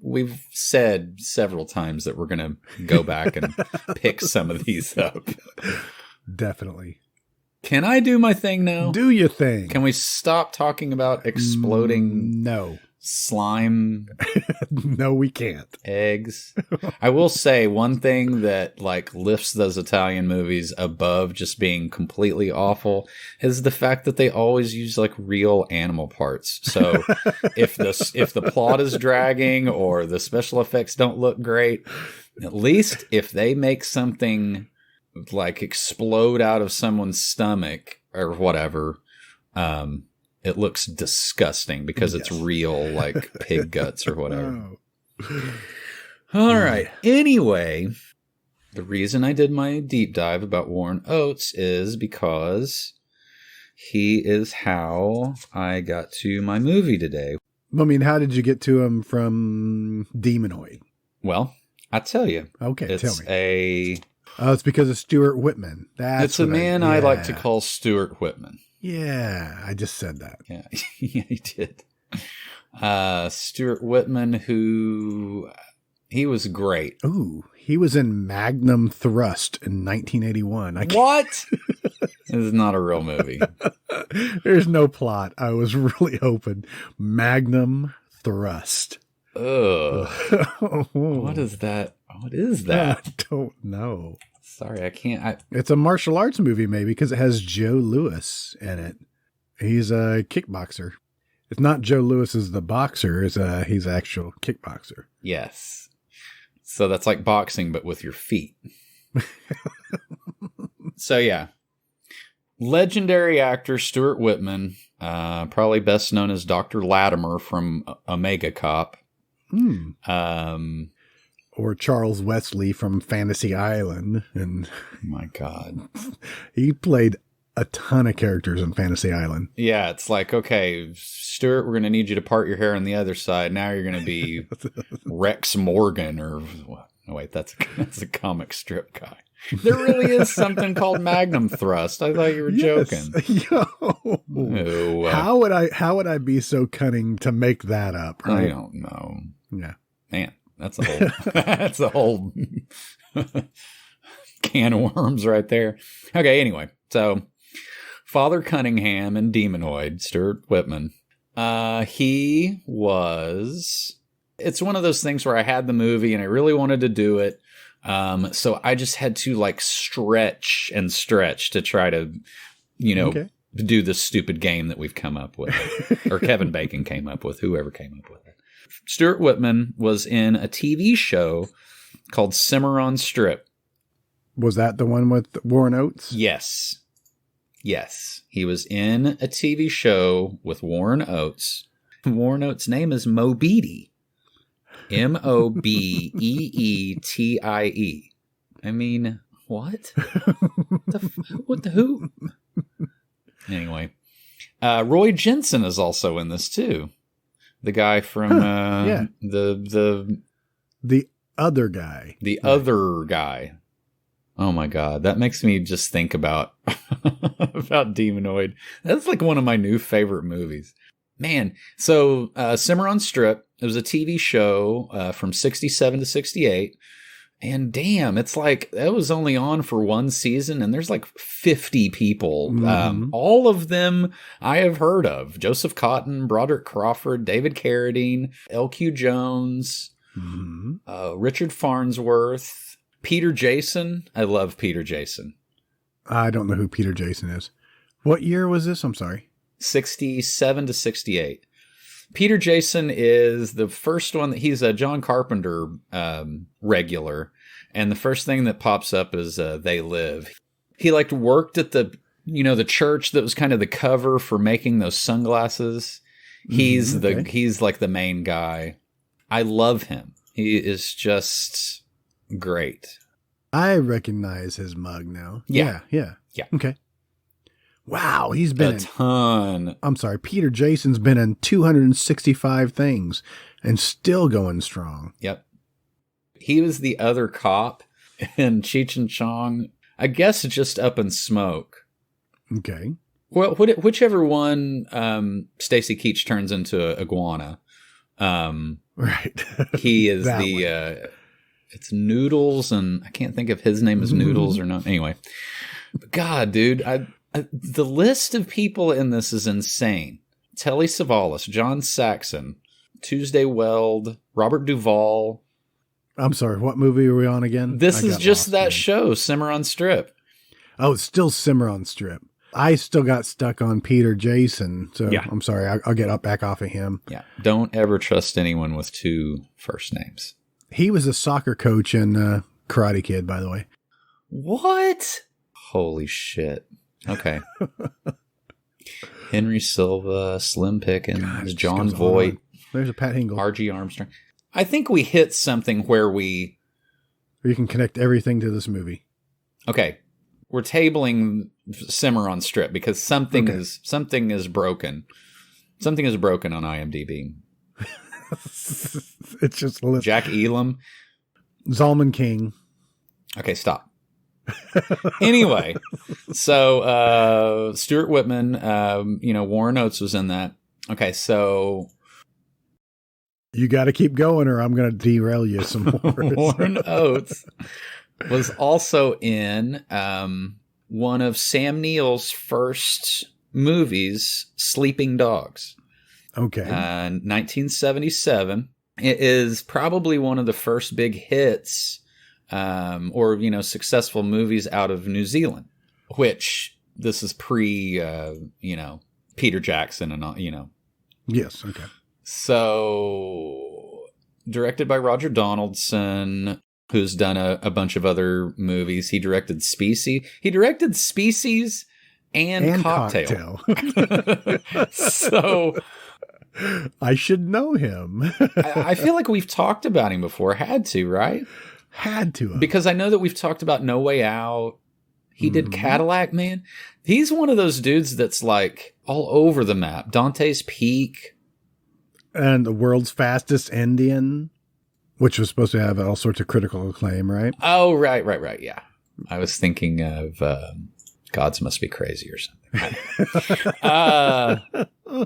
we've said several times that we're going to go back and pick some of these up. Definitely. Can I do my thing now? Do your thing. Can we stop talking about exploding slime? No, we can't. Eggs. I will say one thing that lifts those Italian movies above just being completely awful is the fact that they always use real animal parts. So if the plot is dragging or the special effects don't look great, at least if they make something like explode out of someone's stomach or whatever, it looks disgusting because it's real, like pig guts or whatever. All right. Anyway, the reason I did my deep dive about Warren Oates is because he is how I got to my movie today. I mean, how did you get to him from Demonoid? Well, I tell you. Okay, tell me. It's because of Stuart Whitman. It's a man I like to call Stuart Whitman. Yeah, I just said that. Yeah, yeah, you did. Stuart Whitman, who he was great. Ooh, he was in Magnum Thrust in 1981. What? This is not a real movie. There's no plot. I was really hoping. Magnum Thrust. Ugh. What is that? What is that? I don't know. Sorry, I can't. It's a martial arts movie, maybe, because it has Joe Louis in it. He's a kickboxer. It's not Joe Louis is the boxer. He's an actual kickboxer. Yes. So that's like boxing, but with your feet. So, yeah. Legendary actor Stuart Whitman, probably best known as Dr. Latimer from Omega Cop. Or Charles Wesley from Fantasy Island. And oh my God. He played a ton of characters in Fantasy Island. Yeah, it's like, okay, Stuart, we're going to need you to part your hair on the other side. Now you're going to be Rex Morgan or what? No, wait, that's a comic strip guy. There really is something called Magnum Thrust. I thought you were joking. Yo. How would I be so cunning to make that up? Right? I don't know. Yeah. Man, that's a whole can of worms right there. Okay, anyway, so Father Cunningham and Demonoid, Stuart Whitman. It's one of those things where I had the movie and I really wanted to do it. So I just had to like stretch to try to, do this stupid game that we've come up with, or Kevin Bacon came up with, whoever came up with it. Stuart Whitman was in a TV show called Cimarron Strip. Was that the one with Warren Oates? Yes. He was in a TV show with Warren Oates. Warren Oates' name is Mo Beatty. Mobeetie. I mean, what? Who? Anyway, Roy Jensen is also in this too. The guy from the other guy. The other guy. Oh my God, that makes me just think about Demonoid. That's like one of my new favorite movies. Man, so Cimarron Strip, it was a TV show from 67 to 68. And damn, it's like that was only on for one season and there's like 50 people. Mm-hmm. All of them I have heard of. Joseph Cotton, Broderick Crawford, David Carradine, L.Q. Jones, Richard Farnsworth, Peter Jason. I love Peter Jason. I don't know who Peter Jason is. What year was this? I'm sorry. 67 to 68. Peter Jason is the first one that he's a John Carpenter regular. And the first thing that pops up is They Live. He worked at the church that was kind of the cover for making those sunglasses. He's like the main guy. I love him. He is just great. I recognize his mug now. Yeah. Okay. Wow, he's been a ton. I'm sorry, Peter Jason's been in 265 things and still going strong. Yep. He was the other cop in Cheech and Chong. I guess just Up in Smoke. Okay. Well, whichever one Stacy Keach turns into an iguana. Right. He is it's Noodles, and I can't think if his name is Noodles or not. Anyway. God, dude, the list of people in this is insane. Telly Savalas, John Saxon, Tuesday Weld, Robert Duvall. I'm sorry, what movie are we on again? This is just that show, Cimarron Strip. Oh, it's still Cimarron Strip. I still got stuck on Peter Jason, so yeah. I'm sorry, I'll get back off of him. Yeah, don't ever trust anyone with two first names. He was a soccer coach in Karate Kid, by the way. What? Holy shit. Okay. Henry Silva, Slim Pickens, John Voight. There's a Pat Hingle. R.G. Armstrong. I think we hit something where we... You can connect everything to this movie. Okay. We're tabling Cimarron Strip because something is broken. Something is broken on IMDb. It's just Jack Elam. Zalman King. Okay, stop. Anyway, so Stuart Whitman, Warren Oates was in that. Okay, so you got to keep going, or I'm going to derail you some more. Warren Oates was also in one of Sam Neill's first movies, Sleeping Dogs. Okay. 1977. It is probably one of the first big hits or successful movies out of New Zealand, which this is pre, Peter Jackson and, Yes, okay. So, directed by Roger Donaldson, who's done a bunch of other movies. He directed Species. He directed Species and Cocktail. So... I should know him. I feel like we've talked about him before. Had to, right? Had to. Because I know that we've talked about No Way Out. He did Cadillac Man. He's one of those dudes that's like all over the map. Dante's Peak. And The World's Fastest Indian, which was supposed to have all sorts of critical acclaim, right? Oh, right. Yeah. I was thinking of Gods Must Be Crazy or something.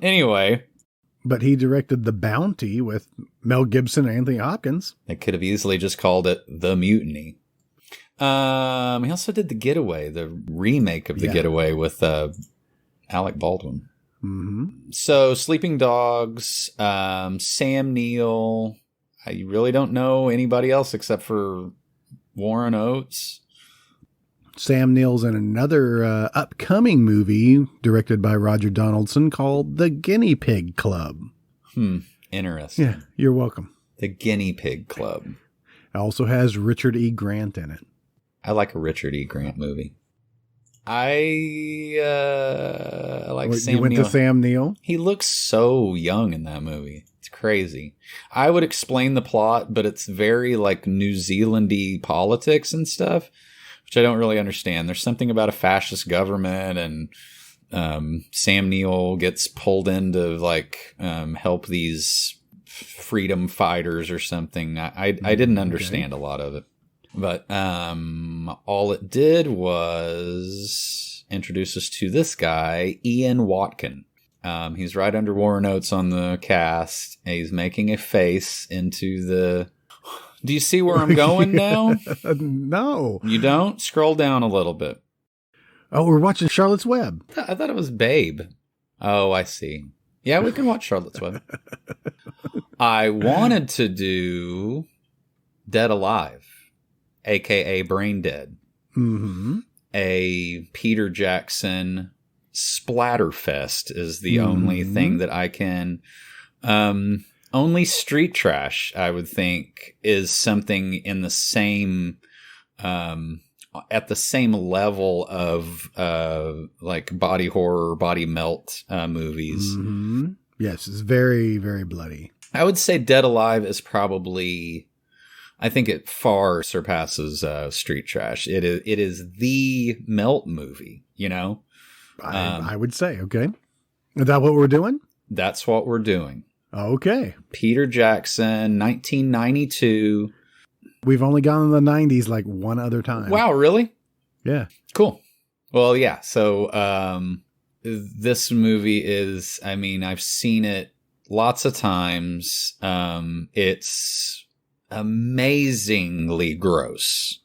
Anyway. But he directed The Bounty with Mel Gibson and Anthony Hopkins. They could have easily just called it The Mutiny. He also did The Getaway, the remake of The Getaway with Alec Baldwin. Mm-hmm. So Sleeping Dogs, Sam Neill. I really don't know anybody else except for Warren Oates. Sam Neill's in another upcoming movie directed by Roger Donaldson called The Guinea Pig Club. Interesting. Yeah, you're welcome. The Guinea Pig Club. It also has Richard E. Grant in it. I like a Richard E. Grant movie. I like Sam Neill. You went to Sam Neill? He looks so young in that movie. It's crazy. I would explain the plot, but it's very like New Zealand-y politics and stuff, which I don't really understand. There's something about a fascist government, and Sam Neill gets pulled in to like help these freedom fighters or something. I didn't understand a lot of it, but all it did was introduce us to this guy, Ian Watkin. He's right under Warren Oates on the cast. He's making a face into the... Do you see where I'm going now? No. You don't? Scroll down a little bit. Oh, we're watching Charlotte's Web. I thought it was Babe. Oh, I see. Yeah, we can watch Charlotte's Web. I wanted to do Dead Alive, a.k.a. Brain Dead. Mm-hmm. A Peter Jackson splatterfest is the only thing that I can... only Street Trash, I would think, is something in the same... at the same level of like body horror, body melt movies. Mm-hmm. Yes, it's very, very bloody. I would say Dead Alive is probably... I think it far surpasses Street Trash. It is the melt movie, you know? I would say, okay. Is that what we're doing? That's what we're doing. Okay. Peter Jackson, 1992. We've only gone in the 90s like one other time. Wow, really? Yeah. Cool. Well, yeah. So this movie is, I mean, I've seen it lots of times. It's amazingly gross.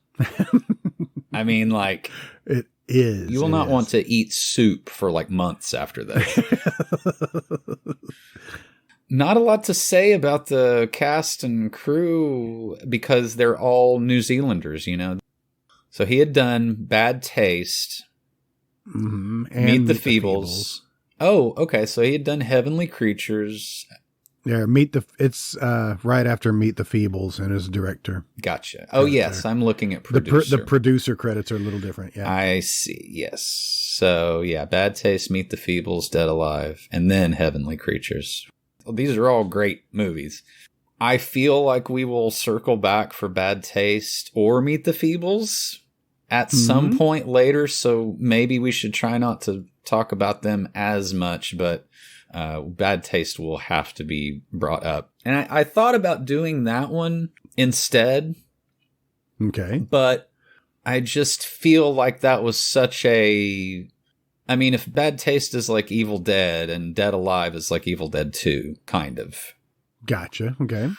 I mean, like... It is. You will not want to eat soup for like months after that. Not a lot to say about the cast and crew because they're all New Zealanders, you know. So he had done Bad Taste, and Meet the Feebles. Oh, okay. So he had done Heavenly Creatures, Yeah, it's right after Meet the Feebles and his director. Gotcha. Oh, yes. I'm looking at producer. The producer credits are a little different. Yeah. I see. Yes. So, yeah, Bad Taste, Meet the Feebles, Dead Alive, and then Heavenly Creatures. Well, these are all great movies. I feel like we will circle back for Bad Taste or Meet the Feebles at some point later. So maybe we should try not to talk about them as much, but Bad Taste will have to be brought up. And I thought about doing that one instead. Okay. But I just feel like that was such a... I mean, if Bad Taste is like Evil Dead and Dead Alive is like Evil Dead 2, kind of. Gotcha. Okay.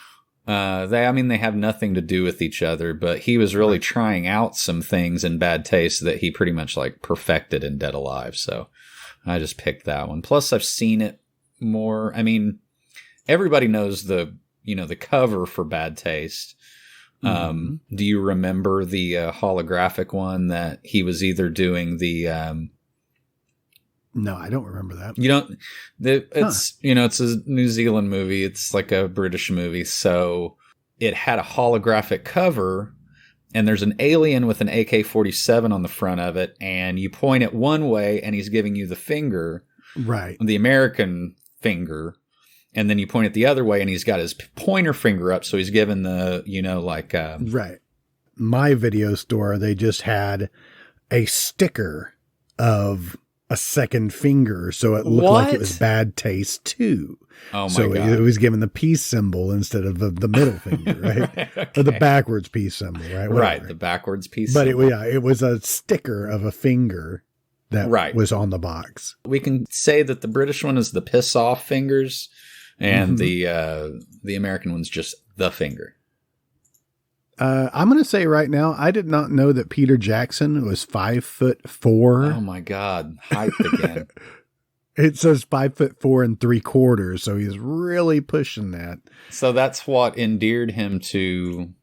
They have nothing to do with each other, but he was really trying out some things in Bad Taste that he pretty much like perfected in Dead Alive. So I just picked that one. Plus, I've seen it more. I mean, everybody knows the cover for Bad Taste. Do you remember the holographic one that he was either doing the... No, I don't remember that. You don't. It's it's a New Zealand movie. It's like a British movie, so it had a holographic cover, and there's an alien with an AK-47 on the front of it, and you point it one way, and he's giving you the finger, right? The American finger, and then you point it the other way, and he's got his pointer finger up, so he's giving the right. My video store, they just had a sticker of a second finger, so it looked like it was Bad Taste too. Oh my so God. It was given the peace symbol instead of the middle finger, right? Okay. Or the backwards peace symbol, right? Whatever. Right, the backwards peace but symbol. it was a sticker of a finger that was on the box. We can say that the British one is the piss off fingers, and the American one's just the finger. I'm going to say right now, I did not know that Peter Jackson was 5'4". Oh my God. Height again. It says 5'4 3/4", so he's really pushing that. So that's what endeared him to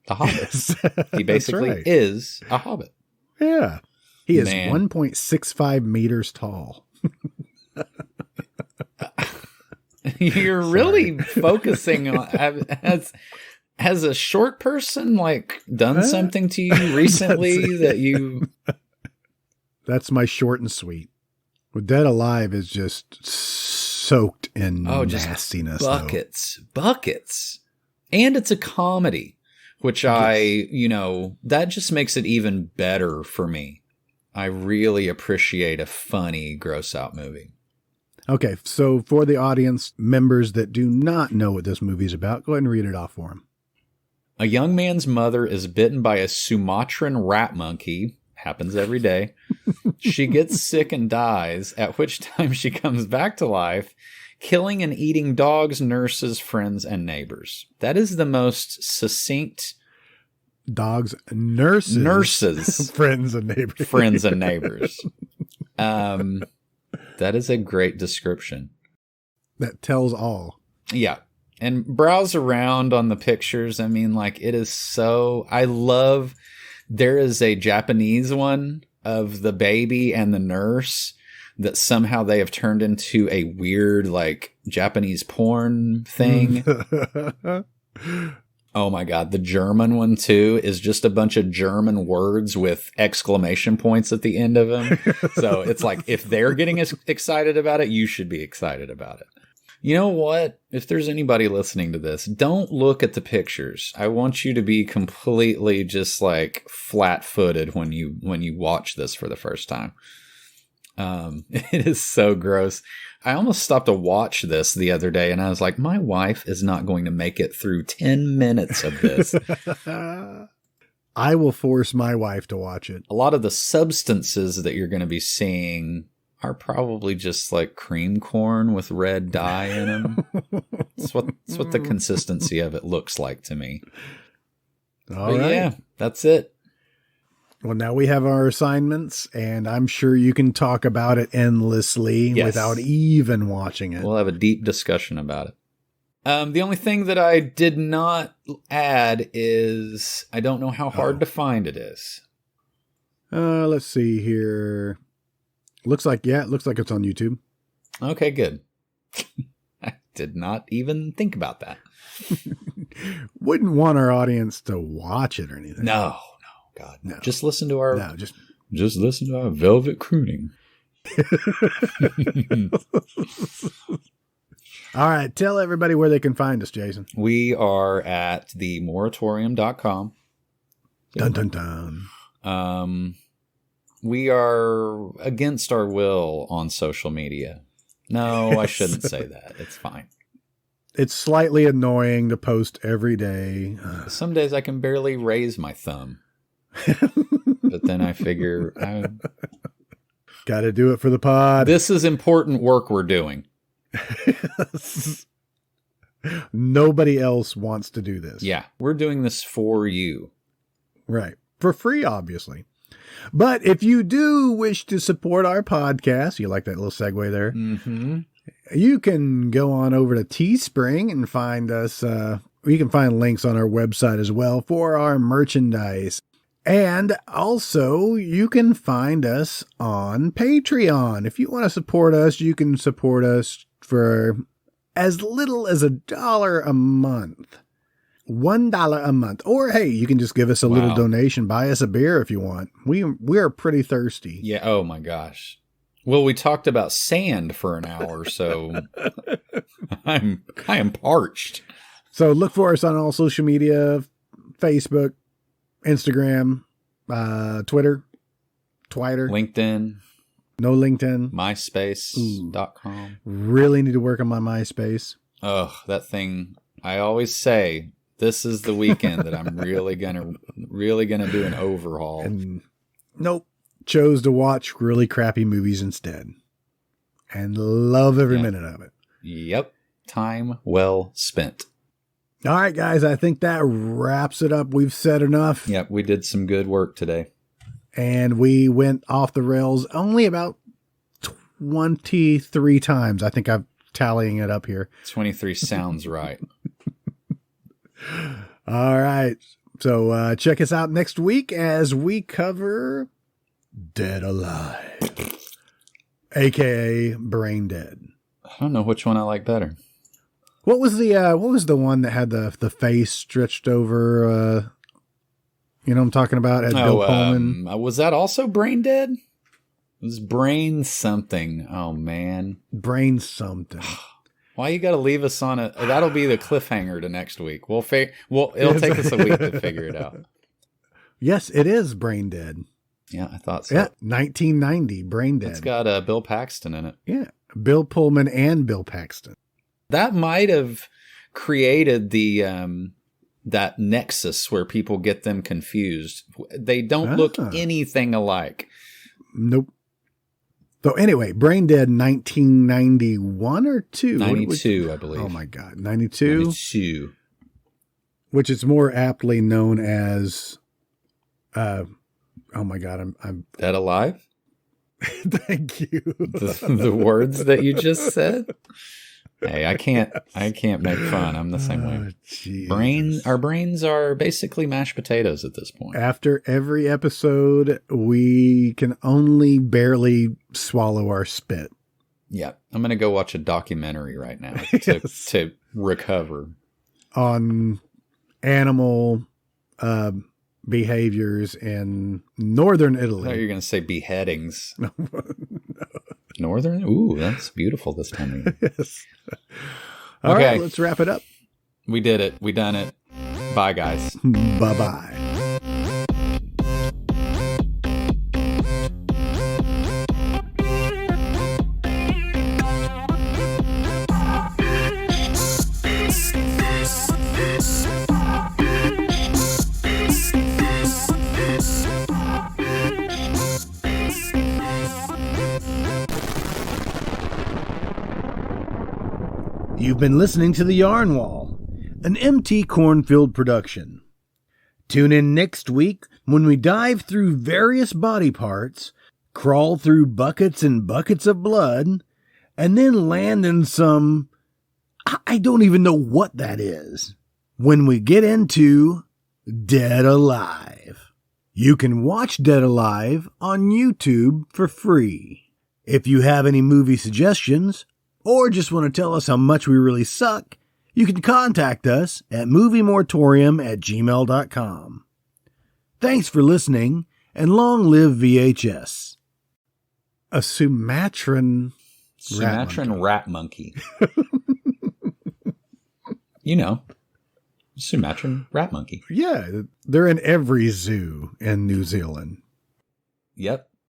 the Hobbits. He basically is a Hobbit. Yeah. He is 1.65 meters tall. You're really focusing on... Has a short person done something to you recently that you... That's my short and sweet. Well, Dead Alive is just soaked in nastiness. Buckets. And it's a comedy, which that just makes it even better for me. I really appreciate a funny, gross out movie. Okay, so for the audience members that do not know what this movie's about, go ahead and read it off for them. A young man's mother is bitten by a Sumatran rat monkey. Happens every day. She gets sick and dies, at which time she comes back to life, killing and eating dogs, nurses, friends, and neighbors. That is the most succinct... Dogs, nurses. Friends and neighbors. Friends and neighbors. That is a great description. That tells all. Yeah. And browse around on the pictures. I mean, it is so... I love... There is a Japanese one of the baby and the nurse that somehow they have turned into a weird, Japanese porn thing. Oh my God. The German one, too, is just a bunch of German words with exclamation points at the end of them. So it's if they're getting excited about it, you should be excited about it. You know what? If there's anybody listening to this, don't look at the pictures. I want you to be completely just flat-footed when you watch this for the first time. It is so gross. I almost stopped to watch this the other day, and I was like, my wife is not going to make it through 10 minutes of this. I will force my wife to watch it. A lot of the substances that you're going to be seeing are probably just cream corn with red dye in them. It's what the consistency of it looks like to me. All right. Yeah, that's it. Well, now we have our assignments, and I'm sure you can talk about it endlessly without even watching it. We'll have a deep discussion about it. The only thing that I did not add is I don't know how hard to find it is. Let's see here. Looks like it's on YouTube. Okay, good. did not even think about that. Wouldn't want our audience to watch it or anything. No, God, no. Just listen to our just listen to our velvet crooning. All right, tell everybody where they can find us, Jason. We are at themoratorium.com. Dun dun dun. We are against our will on social media. No, I shouldn't say that. It's fine. It's slightly annoying to post every day. Some days I can barely raise my thumb. But then I figure got to do it for the pod. This is important work we're doing. Nobody else wants to do this. Yeah, we're doing this for you. Right. For free, obviously. But if you do wish to support our podcast, you like that little segue there? Mm-hmm. You can go on over to Teespring and find us. You can find links on our website as well for our merchandise. And also, you can find us on Patreon. If you want to support us, you can support us for as little as $1 a month. $1 a month. Or, hey, you can just give us a little donation. Buy us a beer if you want. We are pretty thirsty. Yeah. Oh, my gosh. Well, we talked about sand for an hour, so I am parched. So look for us on all social media, Facebook, Instagram, Twitter, LinkedIn. No LinkedIn. MySpace.com. Really need to work on my MySpace. Oh, that thing. I always say this is the weekend that I'm really gonna do an overhaul. And nope. Chose to watch really crappy movies instead. And love every minute of it. Yep. Time well spent. All right, guys. I think that wraps it up. We've said enough. Yep. We did some good work today. And we went off the rails only about 23 times. I think I'm tallying it up here. 23 sounds right. All right. So check us out next week as we cover Dead Alive, a.k.a. Brain Dead. I don't know which one I like better. What was the one that had the face stretched over, you know what I'm talking about? Bill Pullman. Was that also Brain Dead? It was Brain something. Oh, man. Brain something. Why you got to leave us on it? That'll be the cliffhanger to next week. It'll take us a week to figure it out. Yes, it is Brain Dead. Yeah, I thought so. Yeah, 1990, Brain Dead. It's got Bill Paxton in it. Yeah, Bill Pullman and Bill Paxton. That might have created the that nexus where people get them confused. They don't look anything alike. Nope. So anyway, Brain Dead 1991 or 2? 92, I believe. Oh my God, 92? 92. Which is more aptly known as, oh my God, I'm Dead Alive? Thank you. The words that you just said? Hey, I can't make fun. I'm the same way. Our brains are basically mashed potatoes at this point. After every episode, we can only barely swallow our spit. Yeah. I'm going to go watch a documentary right now to recover. On animal behaviors in northern Italy. I thought you were going to say beheadings. No. Northern? Ooh, that's beautiful this time of year. Yes. All right, let's wrap it up. We did it. We done it. Bye, guys. Bye-bye. You've been listening to The Yarn Wall, an MT Cornfield production. Tune in next week when we dive through various body parts, crawl through buckets and buckets of blood, and then land in some... I don't even know what that is. When we get into Dead Alive. You can watch Dead Alive on YouTube for free. If you have any movie suggestions, or just want to tell us how much we really suck, you can contact us at moviemoratorium@gmail.com. Thanks for listening, and long live VHS. A Sumatran rat monkey. You know, Sumatran rat monkey. Yeah, they're in every zoo in New Zealand. Yep.